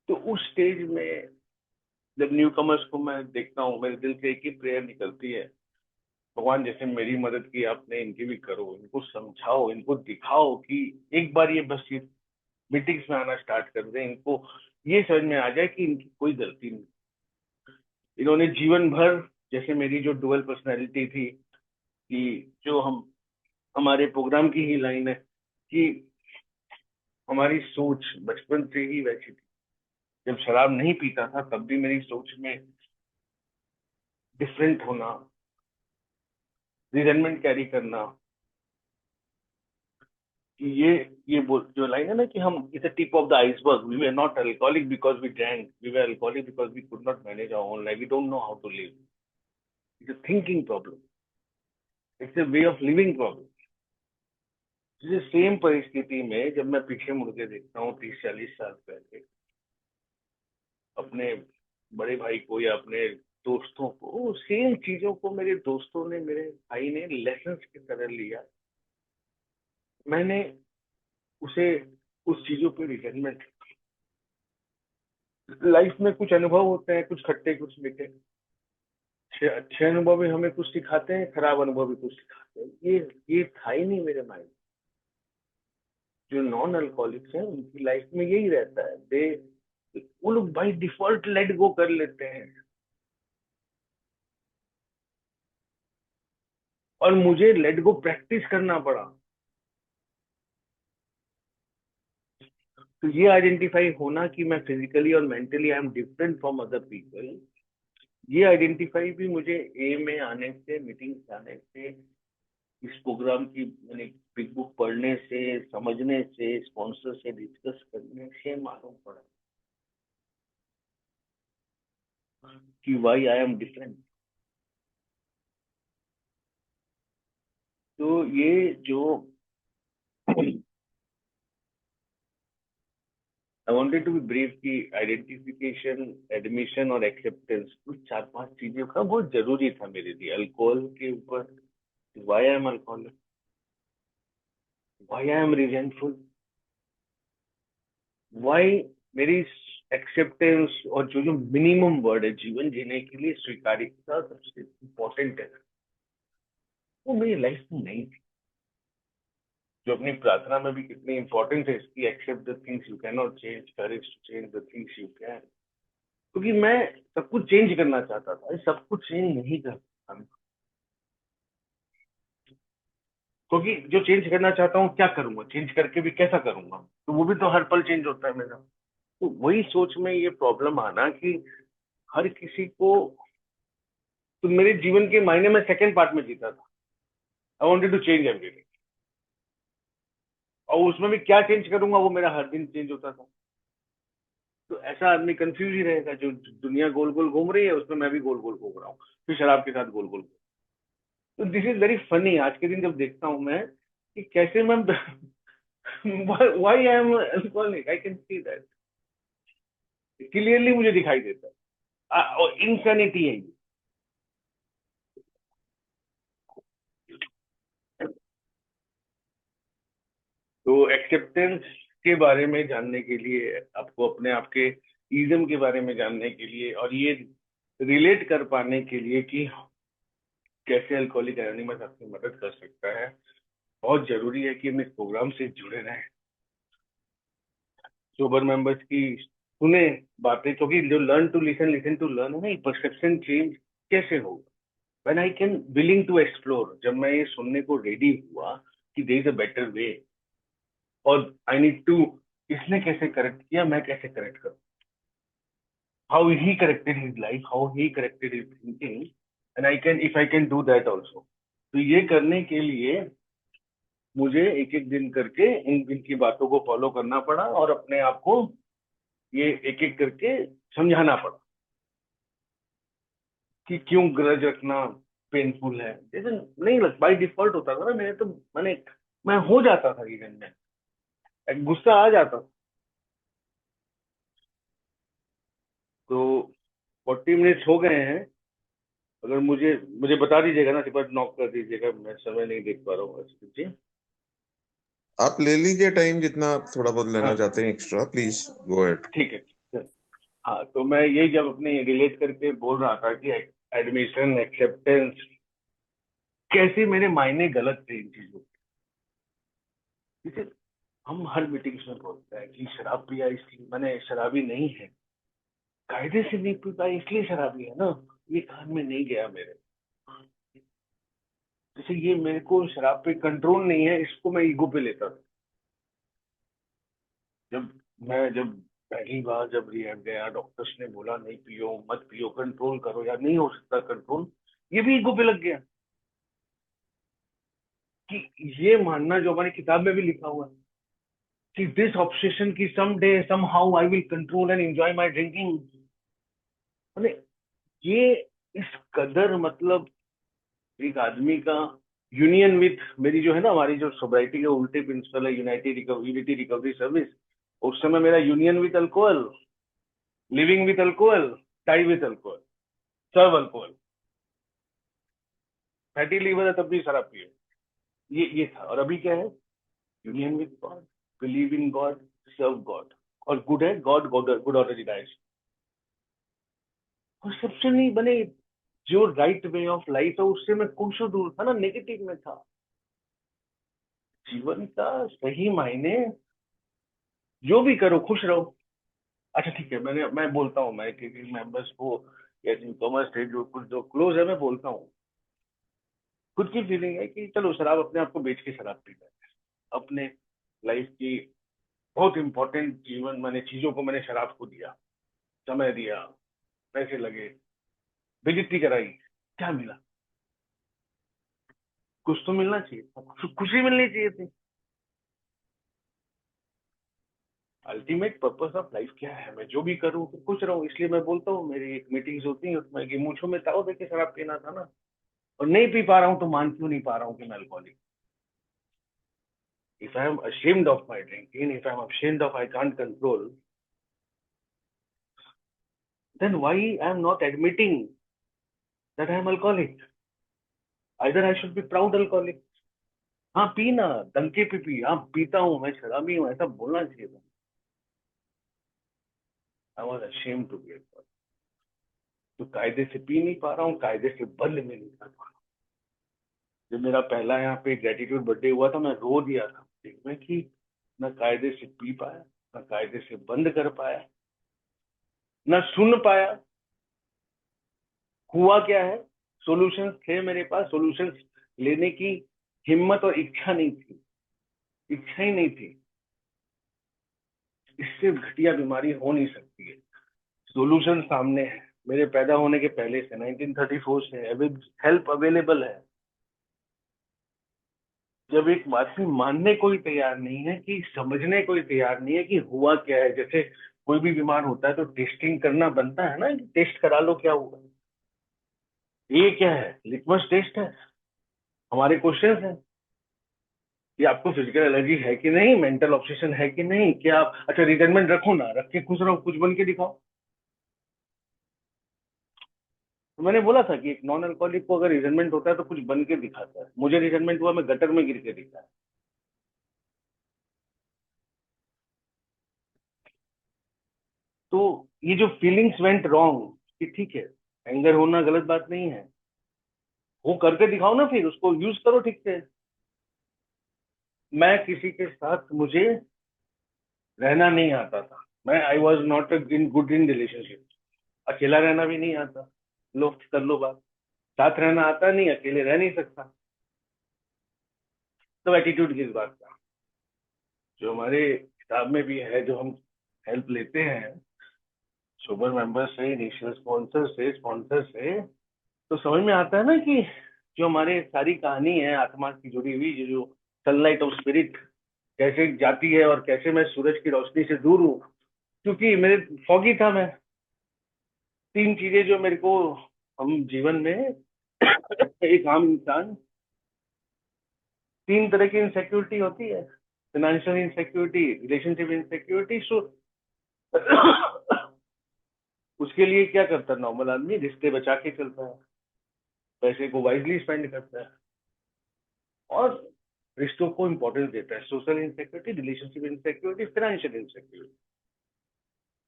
तो उस स्टेज में जब न्यू कमर्स को मैं देखता हूँ, मेरे दिल से एक ही प्रेयर निकलती है, भगवान जैसे मेरी मदद की आपने इनकी भी करो, इनको समझाओ, इनको दिखाओ कि एक बार ये बस ये मीटिंग्स में आना स्टार्ट कर दें, इनको ये समझ में आ जाए कि इनकी कोई गलती नहीं। इन्होंने जीवन भर, जैसे मेरी जो डुअल पर्सनैलिटी थी, कि जो हम, हमारे प्रोग्राम की ही लाइन है कि हमारी सोच बचपन से ही वैसी थी। जब शराब नहीं पीता था तब भी मेरी सोच में डिफरेंट होना, रिजेंटमेंट कैरी करना, कि ये बोल जो लाइन है ना कि हम it's a tip of the iceberg, we were not alcoholic because we drank, we were alcoholic because we could not manage our own life, we don't know how to live, it's a thinking problem, it's a way of living problem. इस सेम परिस्थिति में जब मैं पीछे मुड़ के देखता हूँ 30-40 साल पहले, अपने बड़े भाई को या अपने दोस्तों को, सेम चीजों को मेरे दोस्तों ने, मेरे भाई ने लेसन की तरह लिया, मैंने उसे, उस चीजों पे रिजेंटमेंट। लाइफ में कुछ अनुभव होते हैं, कुछ खट्टे कुछ मीठे, अच्छे अनुभव भी हमें कुछ सिखाते हैं, खराब अनुभव भी कुछ सिखाते हैं। ये था ही नहीं मेरे माइंड। जो नॉन अल्कोहलिक्स हैं उनकी लाइफ में यही रहता है, दे, वो लोग बाई डिफॉल्ट लेट गो कर लेते हैं, और मुझे लेट गो प्रैक्टिस करना पड़ा। तो ये आइडेंटिफाई होना कि मैं फिजिकली और mentally I am different from other people, ये आइडेंटिफाई भी मुझे ए में आने से, मीटिंग आने से, इस प्रोग्राम की मैंने बिग बुक पढ़ने से, समझने से, स्पॉन्सर से डिस्कस करने से मालूम पड़ा कि वाई आई एम डिफरेंट। तो ये जो I wanted to be brief की आइडेंटिफिकेशन, एडमिशन और एक्सेप्टेंस, कुछ 4-5 चीजें का बहुत जरूरी था मेरे लिए अल्कोहल के ऊपर। Why I am alcoholic, why I am resentful, why मेरी एक्सेप्टेंस, और जो जो मिनिमम वर्ड है जीवन जीने के लिए स्वीकार्यता सबसे इम्पोर्टेंट है, वो मेरी लाइफ में नहीं थी। जो अपनी प्रार्थना में भी कितनी इंपॉर्टेंट है इसकी, accept the things you can not change, courage to change the things you can. क्योंकि मैं सब कुछ चेंज करना चाहता था, सब कुछ चेंज नहीं कर सकता। क्योंकि जो चेंज करना चाहता हूँ क्या करूंगा, चेंज करके भी कैसा करूंगा, तो वो भी तो हर पल चेंज होता है मेरा। तो वही सोच में ये प्रॉब्लम आना कि हर किसी को, तो मेरे जीवन के मायने में सेकंड पार्ट में जीता था। I wanted to change everything, और उसमें भी क्या चेंज करूंगा वो मेरा हर दिन चेंज होता था। तो ऐसा आदमी कंफ्यूज ही रहेगा, जो दुनिया गोल गोल घूम रही है उसमें मैं भी गोल गोल घूम रहा हूँ, फिर शराब के साथ गोल गोल। तो दिस इज वेरी फनी, आज के दिन जब देखता हूँ मैं कि कैसे मैं why I am alcoholic, I can see that clearly, मुझे दिखाई देता है। और इंसैनिटी है ये। तो एक्सेप्टेंस के बारे में जानने के लिए, आपको अपने आप के इज्म के बारे में जानने के लिए, और ये रिलेट कर पाने के लिए कि कैसे अल्कोहलिक एनोनिमस आपकी मदद कर सकता है, बहुत जरूरी है कि हम इस प्रोग्राम से जुड़े रहें, सोबर मेंबर्स की सुने बातें, क्योंकि जो learn to listen, listen to learn है ना, ये परसेप्शन चेंज कैसे होगा when I can willing to explore. जब मैं ये सुनने को रेडी हुआ कि there is a better way, और आई नीड टू, इसने कैसे करेक्ट किया, मैं कैसे करेक्ट करूं, how he corrected his life, how he corrected his thinking, and I can, if I can do that also. तो ये करने के लिए मुझे एक एक दिन करके इनकी बातों को फॉलो करना पड़ा, और अपने आप को ये एक एक करके समझाना पड़ा कि क्यों ग्रज रखना पेनफुल है। जैसे नहीं लग, बाई डिफॉल्ट होता था ना मेरे तो, मैंने, मैं हो जाता था इवन में, एक गुस्सा आ जाता था। तो 40 मिनट्स हो गए हैं, अगर मुझे मुझे बता दीजिएगा ना, टिकट नॉक कर दीजिएगा, मैं समय नहीं देख पा रहा हूँ जी। आप ले लीजिए टाइम जितना आप थोड़ा बहुत लेना हाँ चाहते हैं एक्स्ट्रा, प्लीज गो अहेड। ठीक है, ठीक है। हाँ, तो मैं यही जब अपने रिलेट करके बोल रहा था कि एडमिशन, एक्सेप्टेंस, कैसे मेरे मायने गलत थे इन चीजों के। ठीक है, हम हर मीटिंग्स में बोलते हैं कि शराब पिया इसलिए, मैंने शराबी नहीं है, कायदे से नहीं पीता इसलिए शराबी है ना, ये कान में नहीं गया मेरे। जैसे ये मेरे को शराब पे कंट्रोल नहीं है, इसको मैं ईगो पे लेता था। जब पहली बार जब रिहैब गया, डॉक्टर्स ने बोला नहीं पियो, मत पियो, कंट्रोल करो, यार नहीं हो सकता कंट्रोल, ये भी ईगो पे लग गया। कि ये मानना जो हमारी किताब में भी लिखा हुआ है कि दिस ऑब्सेशन की some day some how I will control and enjoy my drinking, मतलब ये इस कदर, मतलब एक आदमी का यूनियन विथ मेरी जो है ना, हमारी जो सोसाइटी के उल्टे प्रिंसिपल है, यूनिटी रिकवरी सर्विस, उस समय मेरा union with alcohol, living with alcohol, tie with alcohol, serve alcohol, fatty liver है तब भी शराब पिए, ये था। और अभी क्या है, union with God, believe in God, serve God, और गुड है गॉड, गुड ऑलरेडी डाइज, और सबसे नहीं बने, जो राइट वे ऑफ लाइफ है उससे मैं कुछ दूर था ना, नेगेटिव में था। जीवन का सही मायने, जो भी करो खुश रहो। अच्छा ठीक है, मैं बोलता हूँ, मैं किसी मेंबर्स को या न्यूकमर्स थे जो कुछ जो क्लोज है, मैं बोलता हूँ, खुद की फीलिंग है कि चलो शराब अपने आप को बेच के शराब पीता है, अपने लाइफ की बहुत इंपॉर्टेंट जीवन, मैंने चीजों को मैंने शराब को दिया, समय दिया, पैसे लगे, बेइज्जती कराई, क्या मिला, कुछ तो मिलना चाहिए, खुशी मिलनी चाहिए थी। अल्टीमेट पर्पस ऑफ लाइफ क्या है, मैं जो भी करूँ तो खुश रहूं, इसलिए मैं बोलता हूँ, मेरी एक मीटिंग्स होती है उसमें कि मूंछों में ताव देके शराब पीना था ना, और नहीं पी पा रहा हूँ तो मान क्यों नहीं पा रहा हूँ कि मैं alcoholic. If I am ashamed of my drinking, if I'm ashamed of I can't control, then why I am not admitting that I am alcoholic? Either I should be proud alcoholic। हाँ पीना, दंके पे पी, हाँ पीता हूँ, मैं शराबी हूँ, ऐसा बोलना चाहिए था। I was ashamed to be alcoholic। तो कायदे से पी नहीं पा रहा हूँ, कायदे से बंद में नहीं कर पा रहा हूँ। जब मेरा पहला यहाँ पे ग्रेटिट्यूड बर्थडे हुआ था, मैं रो दिया था में कि न कायदे से पी पाया, न कायदे से बंद कर पाया, न सुन पाया। हुआ क्या है, सॉल्यूशंस थे मेरे पास, सॉल्यूशंस लेने की हिम्मत और इच्छा नहीं थी, इच्छा ही नहीं थी। इससे घटिया बीमारी हो नहीं सकती है। सोल्यूशन सामने है, मेरे पैदा होने के पहले से 1934 से हेल्प अवेलेबल है। जब एक आदमी मानने को ही तैयार नहीं है, कि समझने को ही तैयार नहीं है कि हुआ क्या है, जैसे कोई भी बीमार होता है तो टेस्टिंग करना बनता है ना, कि टेस्ट करा लो क्या हुआ। ये क्या है, लिटमस टेस्ट है। हमारे क्वेश्चन है कि आपको फिजिकल एलर्जी है कि नहीं, मेंटल ऑब्सेशन है कि नहीं, क्या आप अच्छा रिटायरमेंट रखो ना, रख के खुश रहो, कुछ बन के दिखाओ। तो मैंने बोला था कि एक नॉन अल्कोहलिक को अगर रिटायरमेंट होता है तो कुछ बन के दिखाता है। मुझे रिटायरमेंट हुआ, मैं गटर में गिर के दिखा। तो ये जो फीलिंग्स वेंट रॉन्ग, कि ठीक है, एंगर होना गलत बात नहीं है, वो करके दिखाओ ना, फिर उसको यूज करो ठीक से। मैं किसी के साथ, मुझे रहना नहीं आता था। मैं I was not in good in relationship. अकेला रहना भी नहीं आता। लो कर लो बात। साथ रहना आता नहीं, अकेले रह नहीं सकता। तो एटीट्यूड किस बात का, जो हमारे किताब में भी है, जो हम हेल्प लेते हैं सोबर मेंबर से, इनिशियल स्पॉन्सर से, तो समझ में आता है ना कि जो हमारे सारी कहानी है आत्मा की जुड़ी हुई, जो सनलाइट ऑफ स्पिरिट कैसे जाती है, और कैसे मैं सूरज की रोशनी से दूर हूँ। क्योंकि मेरे फॉगी था मैं। तीन चीजें जो मेरे को, हम जीवन में एक आम इंसान, तीन तरह की इनसिक्योरिटी होती है। फाइनेंशियल इनसिक्योरिटी, रिलेशनशिप इनसिक्योरिटी, सो उसके लिए क्या करता है नॉर्मल आदमी, रिश्ते बचा के चलता है, पैसे को वाइजली स्पेंड करता है, और रिश्तों को इंपॉर्टेंस देता है। Social insecurity, relationship insecurity, financial insecurity.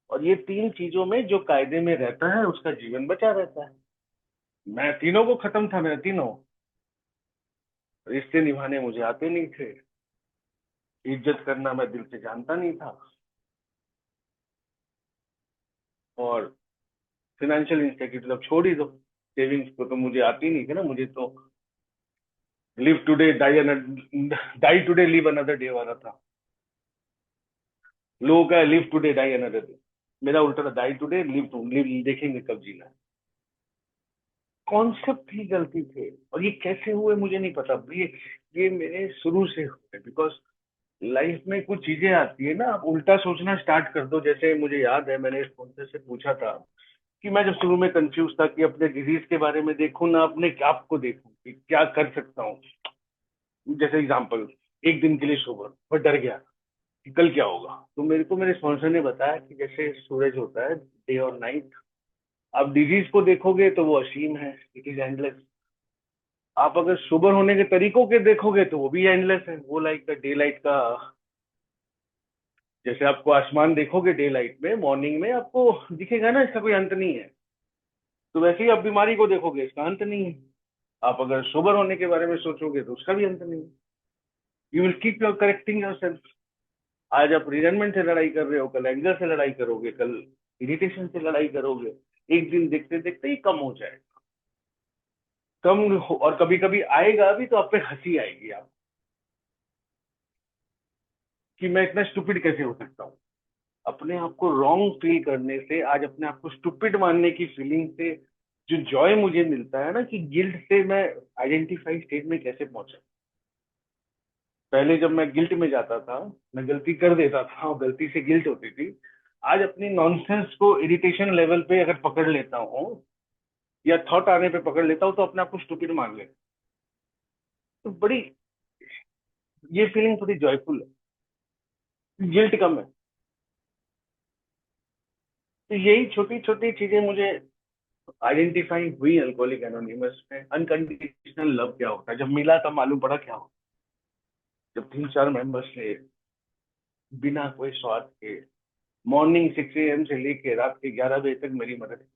और ये तीन चीजों में जो कायदे में रहता है उसका जीवन बचा रहता है। मैं तीनों को खत्म था, मेरा तीनों रिश्ते निभाने मुझे आते नहीं थे। इज्जत करना मैं दिल से जानता नहीं था। और फाइनेंशियल इनसिक्योरिटी तो छोड़ ही दो, सेविंग्स को तो मुझे आती नहीं थी ना। मुझे तो live today die today live another day वाला था। लोगों का live today die another day, मेरा उल्टा था, die today live to live, देखेंगे कब जीना है। कॉन्सेप्ट ही गलती थे, और ये कैसे हुए मुझे नहीं पता। ये मेरे शुरू से हुए, बिकॉज लाइफ में कुछ चीजें आती है ना, आप उल्टा सोचना स्टार्ट कर दो। जैसे मुझे याद है, मैंने स्पॉन्सर से पूछा था कि मैं जब शुरू में कंफ्यूज था कि अपने डिजीज के बारे में देखूं ना अपने आप को देखूं कि क्या कर सकता हूँ। जैसे एग्जांपल, एक दिन के लिए सोबर, पर डर गया कि कल क्या होगा। तो मेरे को मेरे स्पॉन्सर ने बताया कि जैसे सूरज होता है, डे और नाइट, आप डिजीज को देखोगे तो वो असीम है, इट इज एंडलेस। आप अगर सोबर होने के तरीकों के देखोगे तो वो भी एंडलेस है, वो लाइक डे लाइट का। जैसे आपको आसमान देखोगे डे लाइट में, मॉर्निंग में आपको दिखेगा ना, इसका कोई अंत नहीं है। तो वैसे ही आप बीमारी को देखोगे, इसका अंत नहीं है। आप अगर सोबर होने के बारे में सोचोगे तो उसका भी अंत नहीं है। You will keep your correcting your self. आज आप रिजनमेंट से लड़ाई कर रहे हो, कल एंगर से लड़ाई करोगे, कल इरिटेशन से लड़ाई करोगे। एक दिन देखते देखते ही कम हो जाएगा। और कभी कभी आएगा भी तो आप पे हंसी आएगी, आप कि मैं इतना स्टूपिड कैसे हो सकता हूँ। अपने आप को रॉन्ग फील करने से, आज अपने आप को स्टूपिड मानने की फीलिंग से जो जॉय मुझे मिलता है ना, कि गिल्ट से मैं आइडेंटिफाई स्टेट में कैसे पहुंचा। पहले जब मैं गिल्ट में जाता था, मैं गलती कर देता था और गलती से गिल्ट होती थी। आज अपनी नॉनसेंस को इरिटेशन लेवल पे अगर पकड़ लेता हूँ, या थॉट आने पे पकड़ लेता हूँ, तो अपने आप को स्टूपिड मान लेता हूं। तो बड़ी, ये फीलिंग थोड़ी जॉयफुल है, गिल्ट कम है। तो यही छोटी छोटी चीजें मुझे आइडेंटिफाई हुई अल्कोहलिक एनोनिमस में। अनकंडीशनल लव क्या होता है, जब मिला तब मालूम पड़ा क्या होता है। जब तीन चार मेंबर्स ने बिना कोई स्वार्थ के मॉर्निंग 6 AM से लेके रात के 11 बजे तक मेरी मदद,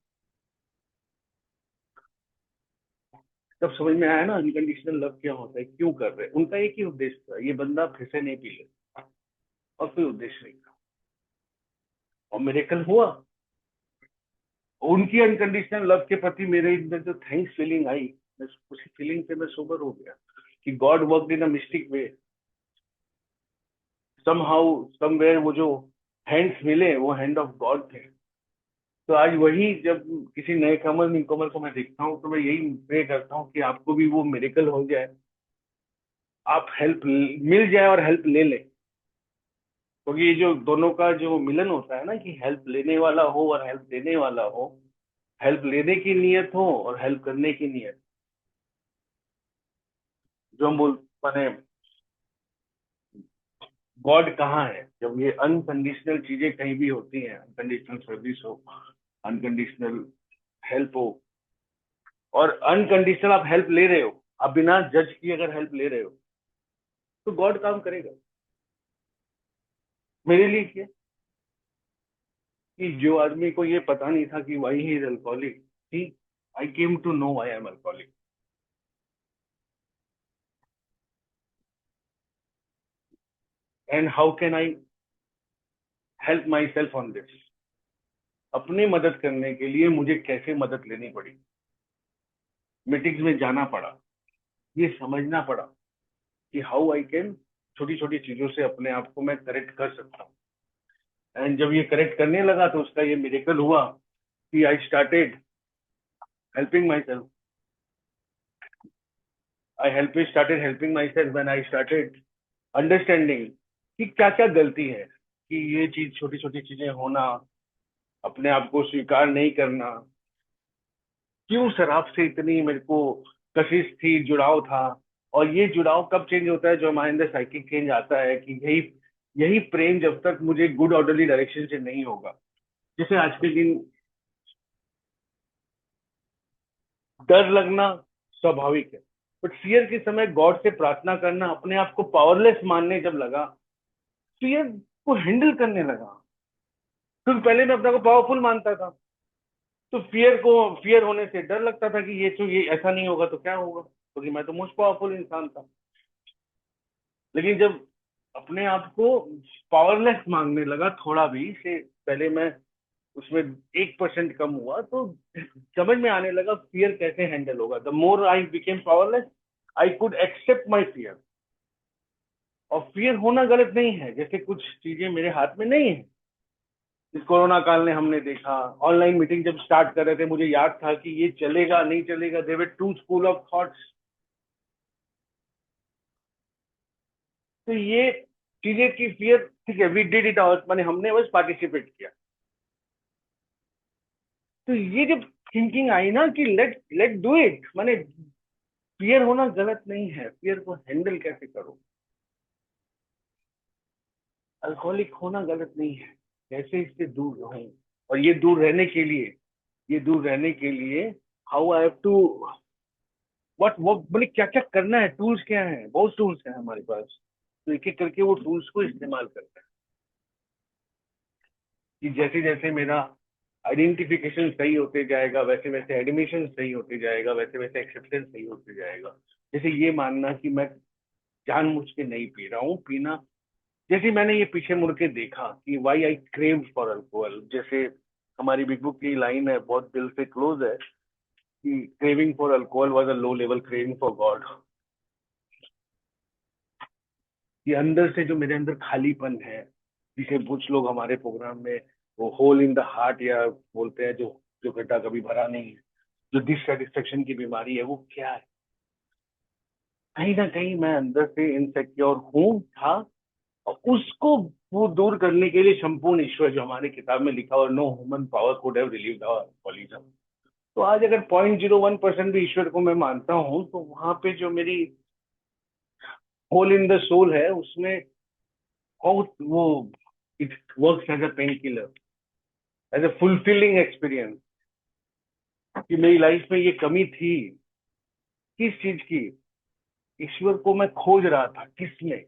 तब समझ में आया ना अनकंडीशनल लव क्या होता है, क्यों कर रहे हैं। उनका एक ही उद्देश्य था, ये बंदा फिर से नहीं पी ले, और कोई उद्देश्य नहीं था। और मेरेकल हुआ। उनकी अनकंडीशनल लव के प्रति मेरे अंदर जो थैंक्स फीलिंग आई, मैं उसी फीलिंग से मैं सोबर हो गया। कि God work in a mistake way, somehow somewhere वो जो हैंड्स मिले वो हैंड ऑफ गॉड थे। तो आज वही जब किसी नए कमर न्यूकमर को मैं देखता हूँ तो मैं यही प्रे करता हूँ कि आपको भी वो मिरेकल हो जाए, आप हेल्प मिल जाए और हेल्प ले ले। क्योंकि ये जो दोनों का जो मिलन होता है ना, कि हेल्प लेने वाला हो और हेल्प देने वाला हो, हेल्प लेने की नियत हो और हेल्प करने की नियत, जो हम बोल माने गॉड कहाँ है जब ये अनकंडीशनल चीजें कहीं भी होती हैं, अनकंडीशनल सर्विस हो, अनकंडीशनल हेल्प हो, और अनकंडीशनल आप हेल्प ले रहे हो, आप बिना जज किए अगर हेल्प ले रहे हो तो गॉड काम करेगा। मेरे लिए क्या, कि जो आदमी को ये पता नहीं था कि why he is alcoholic, he I came to know I am alcoholic, and how can I help myself on this. अपने मदद करने के लिए मुझे कैसे मदद लेनी पड़ी, मीटिंग्स में जाना पड़ा, ये समझना पड़ा कि हाउ आई कैन छोटी छोटी चीजों से अपने आप को मैं करेक्ट कर सकता हूँ। एंड जब ये करेक्ट करने लगा तो उसका ये मिरेकल हुआ कि I started helping my self. I started helping myself when I started understanding कि क्या क्या गलती है, कि ये चीज छोटी छोटी चीजें होना, अपने आप को स्वीकार नहीं करना, क्यों शराब से इतनी मेरे को कशिश थी, जुड़ाव था। और ये जुड़ाव कब चेंज होता है, जो हमारे अंदर साइकिक चेंज आता है, कि यही यही प्रेम जब तक मुझे गुड ऑर्डरली डायरेक्शन से नहीं होगा। जैसे आज के दिन डर लगना स्वाभाविक है, बट फियर के समय गॉड से प्रार्थना करना, अपने आप को पावरलेस मानने जब लगा, फियर को हैंडल करने लगा। क्योंकि पहले मैं अपने को पावरफुल मानता था, तो फियर होने से डर लगता था कि ये ऐसा नहीं होगा तो क्या होगा, क्योंकि मैं तो मोस्ट पावरफुल इंसान था। लेकिन जब अपने आप को पावरलेस मांगने लगा थोड़ा भी से, पहले मैं उसमें 1% कम हुआ, तो समझ में आने लगा फियर कैसे हैंडल होगा। The more I became powerless, I could accept my fear. और फियर होना गलत नहीं है, जैसे कुछ चीजें मेरे हाथ में नहीं है। इस कोरोना काल ने हमने देखा, ऑनलाइन मीटिंग जब स्टार्ट कर रहे थे मुझे याद था कि ये चलेगा नहीं चलेगा, there were two school of thoughts. तो ये चीजें की फियर, ठीक है, वी डिड इट आवर, माने हमने बस पार्टिसिपेट किया। तो ये जब थिंकिंग आई ना कि लेट लेट डू इट, माने फियर होना गलत नहीं है, फियर को हैंडल कैसे करो। अल्कोहलिक होना गलत नहीं है, कैसे इससे दूर रहूं। और ये दूर रहने के लिए how I have to what वो बोले क्या क्या करना है, टूल्स क्या है, बहुत टूल्स हैं हमारे पास। तो एक एक करके वो टूल्स को इस्तेमाल करना है, कि जैसे जैसे मेरा आइडेंटिफिकेशन सही होते जाएगा, वैसे वैसे एडमिशन सही होते जाएगा, वैसे वैसे एक्सेप्टेंस सही होते जाएगा। जैसे ये मानना कि मैं जानबूझ के नहीं पी रहा हूँ, पीना, जैसे मैंने ये पीछे मुड़ के देखा कि why I crave for alcohol. जैसे हमारी बिग बुक की लाइन है, बहुत दिल से क्लोज है, कि craving for alcohol was a low level craving for God. कि अंदर से जो मेरे अंदर खालीपन है, जिसे कुछ लोग हमारे प्रोग्राम में वो होल इन द हार्ट या बोलते हैं, जो जो गड्ढा कभी भरा नहीं है, जो डिससेटिस्फेक्शन की बीमारी है, वो क्या है। कहीं ना कहीं मैं अंदर से इनसिक्योर हूँ था, और उसको वो दूर करने के लिए संपूर्ण ईश्वर, जो हमारी किताब में लिखा, और no human power could have relieved our alcoholism. तो आज अगर 0.01% भी ईश्वर को मैं मानता हूँ, तो वहां पे जो मेरी होल इन द सोल है, उसमें बहुत वो it works as a painkiller, as a fulfilling experience. कि मेरी लाइफ में ये कमी थी, किस चीज की, ईश्वर को मैं खोज रहा था किसमें।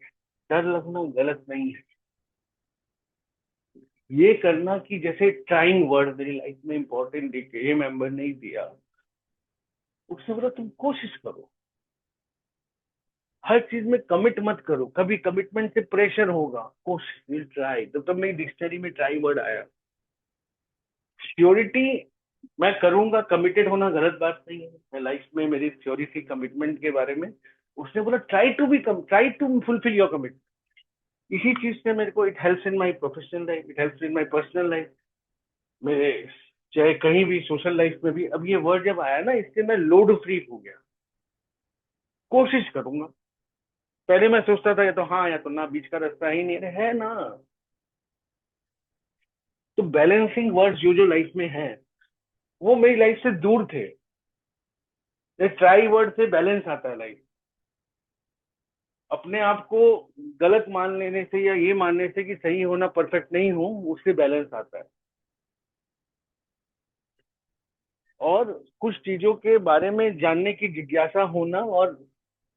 डर लगना गलत नहीं है, ये करना कि जैसे ट्राइंग वर्ड मेरी लाइफ में इंपॉर्टेंट ये मेंबर नहीं दिया, उससे बोला तुम कोशिश करो, हर चीज में कमिट मत करो, कभी कमिटमेंट से प्रेशर होगा, कोशिश विल ट्राई। तब मेरी डिक्शनरी में ट्राई वर्ड आया। श्योरिटी, मैं करूंगा, कमिटेड होना गलत बात नहीं है। मैं लाइफ में मेरी थ्योरी थी कमिटमेंट के बारे में, उसने बोला try to fulfil your commitment. इसी चीज से मेरे को it helps in my professional life, it helps in my personal life, मेरे चाहे कहीं भी सोशल लाइफ में भी। अब ये वर्ड जब आया ना, इससे मैं लोड फ्री हो गया। कोशिश करूंगा। पहले मैं सोचता था या तो हाँ या तो ना, बीच का रास्ता ही नहीं है ना। तो बैलेंसिंग वर्ड्स जो जो लाइफ में है वो मेरी लाइफ से दूर थे। ट्राई वर्ड से बैलेंस आता है लाइफ। अपने आप को गलत मान लेने से या ये मानने से कि सही होना परफेक्ट नहीं हूं, उससे बैलेंस आता है। और कुछ चीजों के बारे में जानने की जिज्ञासा होना और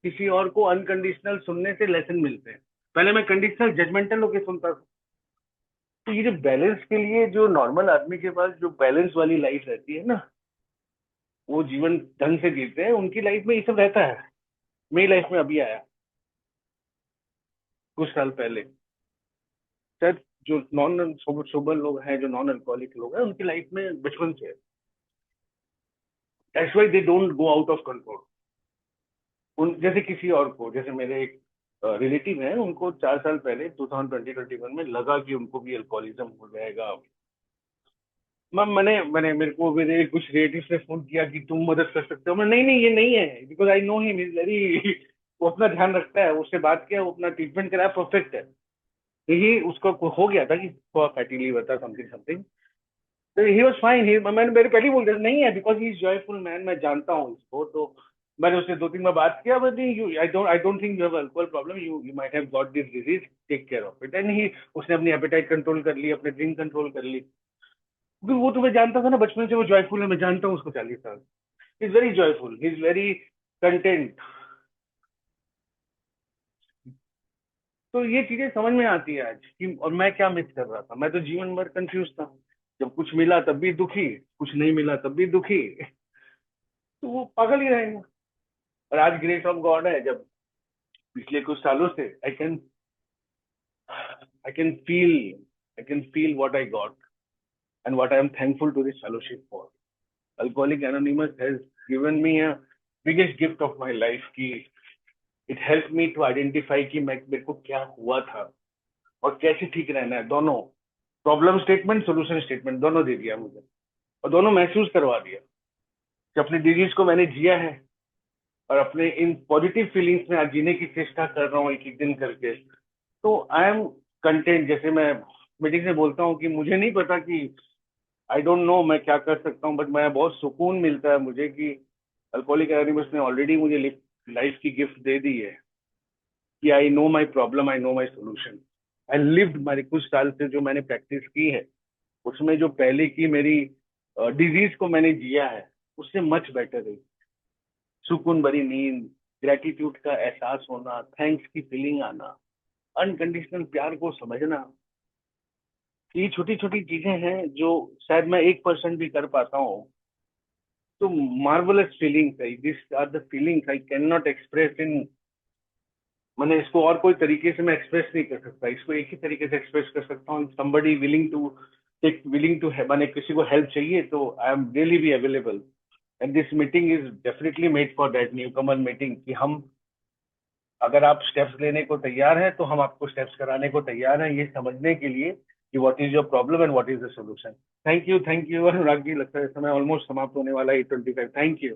किसी और को अनकंडीशनल सुनने से लेसन मिलते हैं। पहले मैं कंडीशनल जजमेंटल होके सुनता था। तो ये जो बैलेंस के लिए, जो नॉर्मल आदमी के पास जो बैलेंस वाली लाइफ रहती है ना, वो जीवन ढंग से जीते हैं, उनकी लाइफ में ये सब रहता है। मेरी लाइफ में अभी आया कुछ साल पहले। शायद जो नॉन सोबर लोग हैं, जो नॉन अल्कोहलिक लोग हैं, उनकी लाइफ में बचपन से that's why they don't go out of control. उन जैसे किसी और को, जैसे मेरे एक रिलेटिव हैं, उनको 4 साल पहले 2021 में लगा कि उनको भी अल्कोहलिज्म हो जाएगा। मैंने मैंने मेरे को मेरे कुछ रिलेटिव ने फोन किया कि तुम मदद कर सकते हो। मैं नहीं नहीं, ये नहीं है, because I know him is very वो अपना ध्यान रखता है। उससे बात किया, वो अपना ट्रीटमेंट कराया, परफेक्ट है। यही उसको हो गया था कि फैटी लीवर था, समथिंग समथिंग। तो ही वॉज फाइन। ही मैंने मेरे पहले ही बोल दिया नहीं है, because he is joyful man, मैं जानता हूँ इसको। तो मैंने उससे 2-3 बार बात किया, but you I don't think you have alcohol problem, you might have got this disease, take care of it. And he उसने अपनी एपेटाइट कंट्रोल कर ली, अपने ड्रिंक कंट्रोल कर ली। क्योंकि वो तो मैं जानता था ना बचपन से, वो जॉयफुल है, मैं जानता हूँ उसको 40 साल। He is very joyful, he is very content. तो ये चीजें समझ में आती है आज कि, और मैं क्या मिस कर रहा था। मैं तो जीवन भर कंफ्यूज था। जब कुछ मिला तब भी दुखी, कुछ नहीं मिला तब भी दुखी। तो वो पागल ही रहेंगे। और आज ग्रेस ऑफ गॉड है, जब पिछले कुछ सालों से I can feel I can feel what I got and what I am thankful to this fellowship for. Alcoholics Anonymous has given me a biggest gift of my life, की it help me to identify कि मैं, मेरे को क्या हुआ था और कैसे ठीक रहना है। दोनों प्रॉब्लम स्टेटमेंट, सोल्यूशन स्टेटमेंट दोनों दे दिया मुझे, और दोनों महसूस करवा दिया कि अपनी डिजीज को मैंने जिया है, और अपने इन पॉजिटिव फीलिंग्स में आज जीने की चेष्टा कर रहा हूँ, एक एक दिन करके। तो आई एम कंटेंट। जैसे मैं मीटिंग से बोलता हूँ कि मुझे नहीं पता कि, आई डोंट नो मैं क्या कर सकता हूँ, बट मैं बहुत सुकून मिलता है मुझे कि अल्कोहलिक एनोनिमस ने ऑलरेडी मुझे लाइफ की गिफ्ट दे दी है, कि I know my problem, I know my solution. I lived, मेरे कुछ साल से जो मैंने प्रैक्टिस की है, उसमें जो पहले की मेरी डिजीज को मैंने जिया है, उससे मच बेटर है। सुकून भरी नींद, ग्रेटिट्यूड का एहसास होना, थैंक्स की फीलिंग आना, अनकंडीशनल प्यार को समझना। ये छोटी छोटी चीजें हैं जो शायद मैं 1% भी कर पाता हूँ। तो मार्वलस फीलिंग्स है, this are the feelings I can not express in, मैंने इसको और कोई तरीके से मैं एक्सप्रेस नहीं कर सकता। इसको एक ही तरीके से एक्सप्रेस कर सकता हूँ, somebody willing to मैंने किसी को हेल्प चाहिए तो आई am really be available. And this meeting is definitely made for that, new Qamar meeting, कि हम, अगर आप स्टेप्स लेने को तैयार हैं तो हम आपको स्टेप्स कराने को तैयार हैं, ये समझने के लिए कि what is your problem and what is the solution. Thank you Anurag ji. लगता है समय ऑलमोस्ट समाप्त होने वाला है, 8:25। Thank you.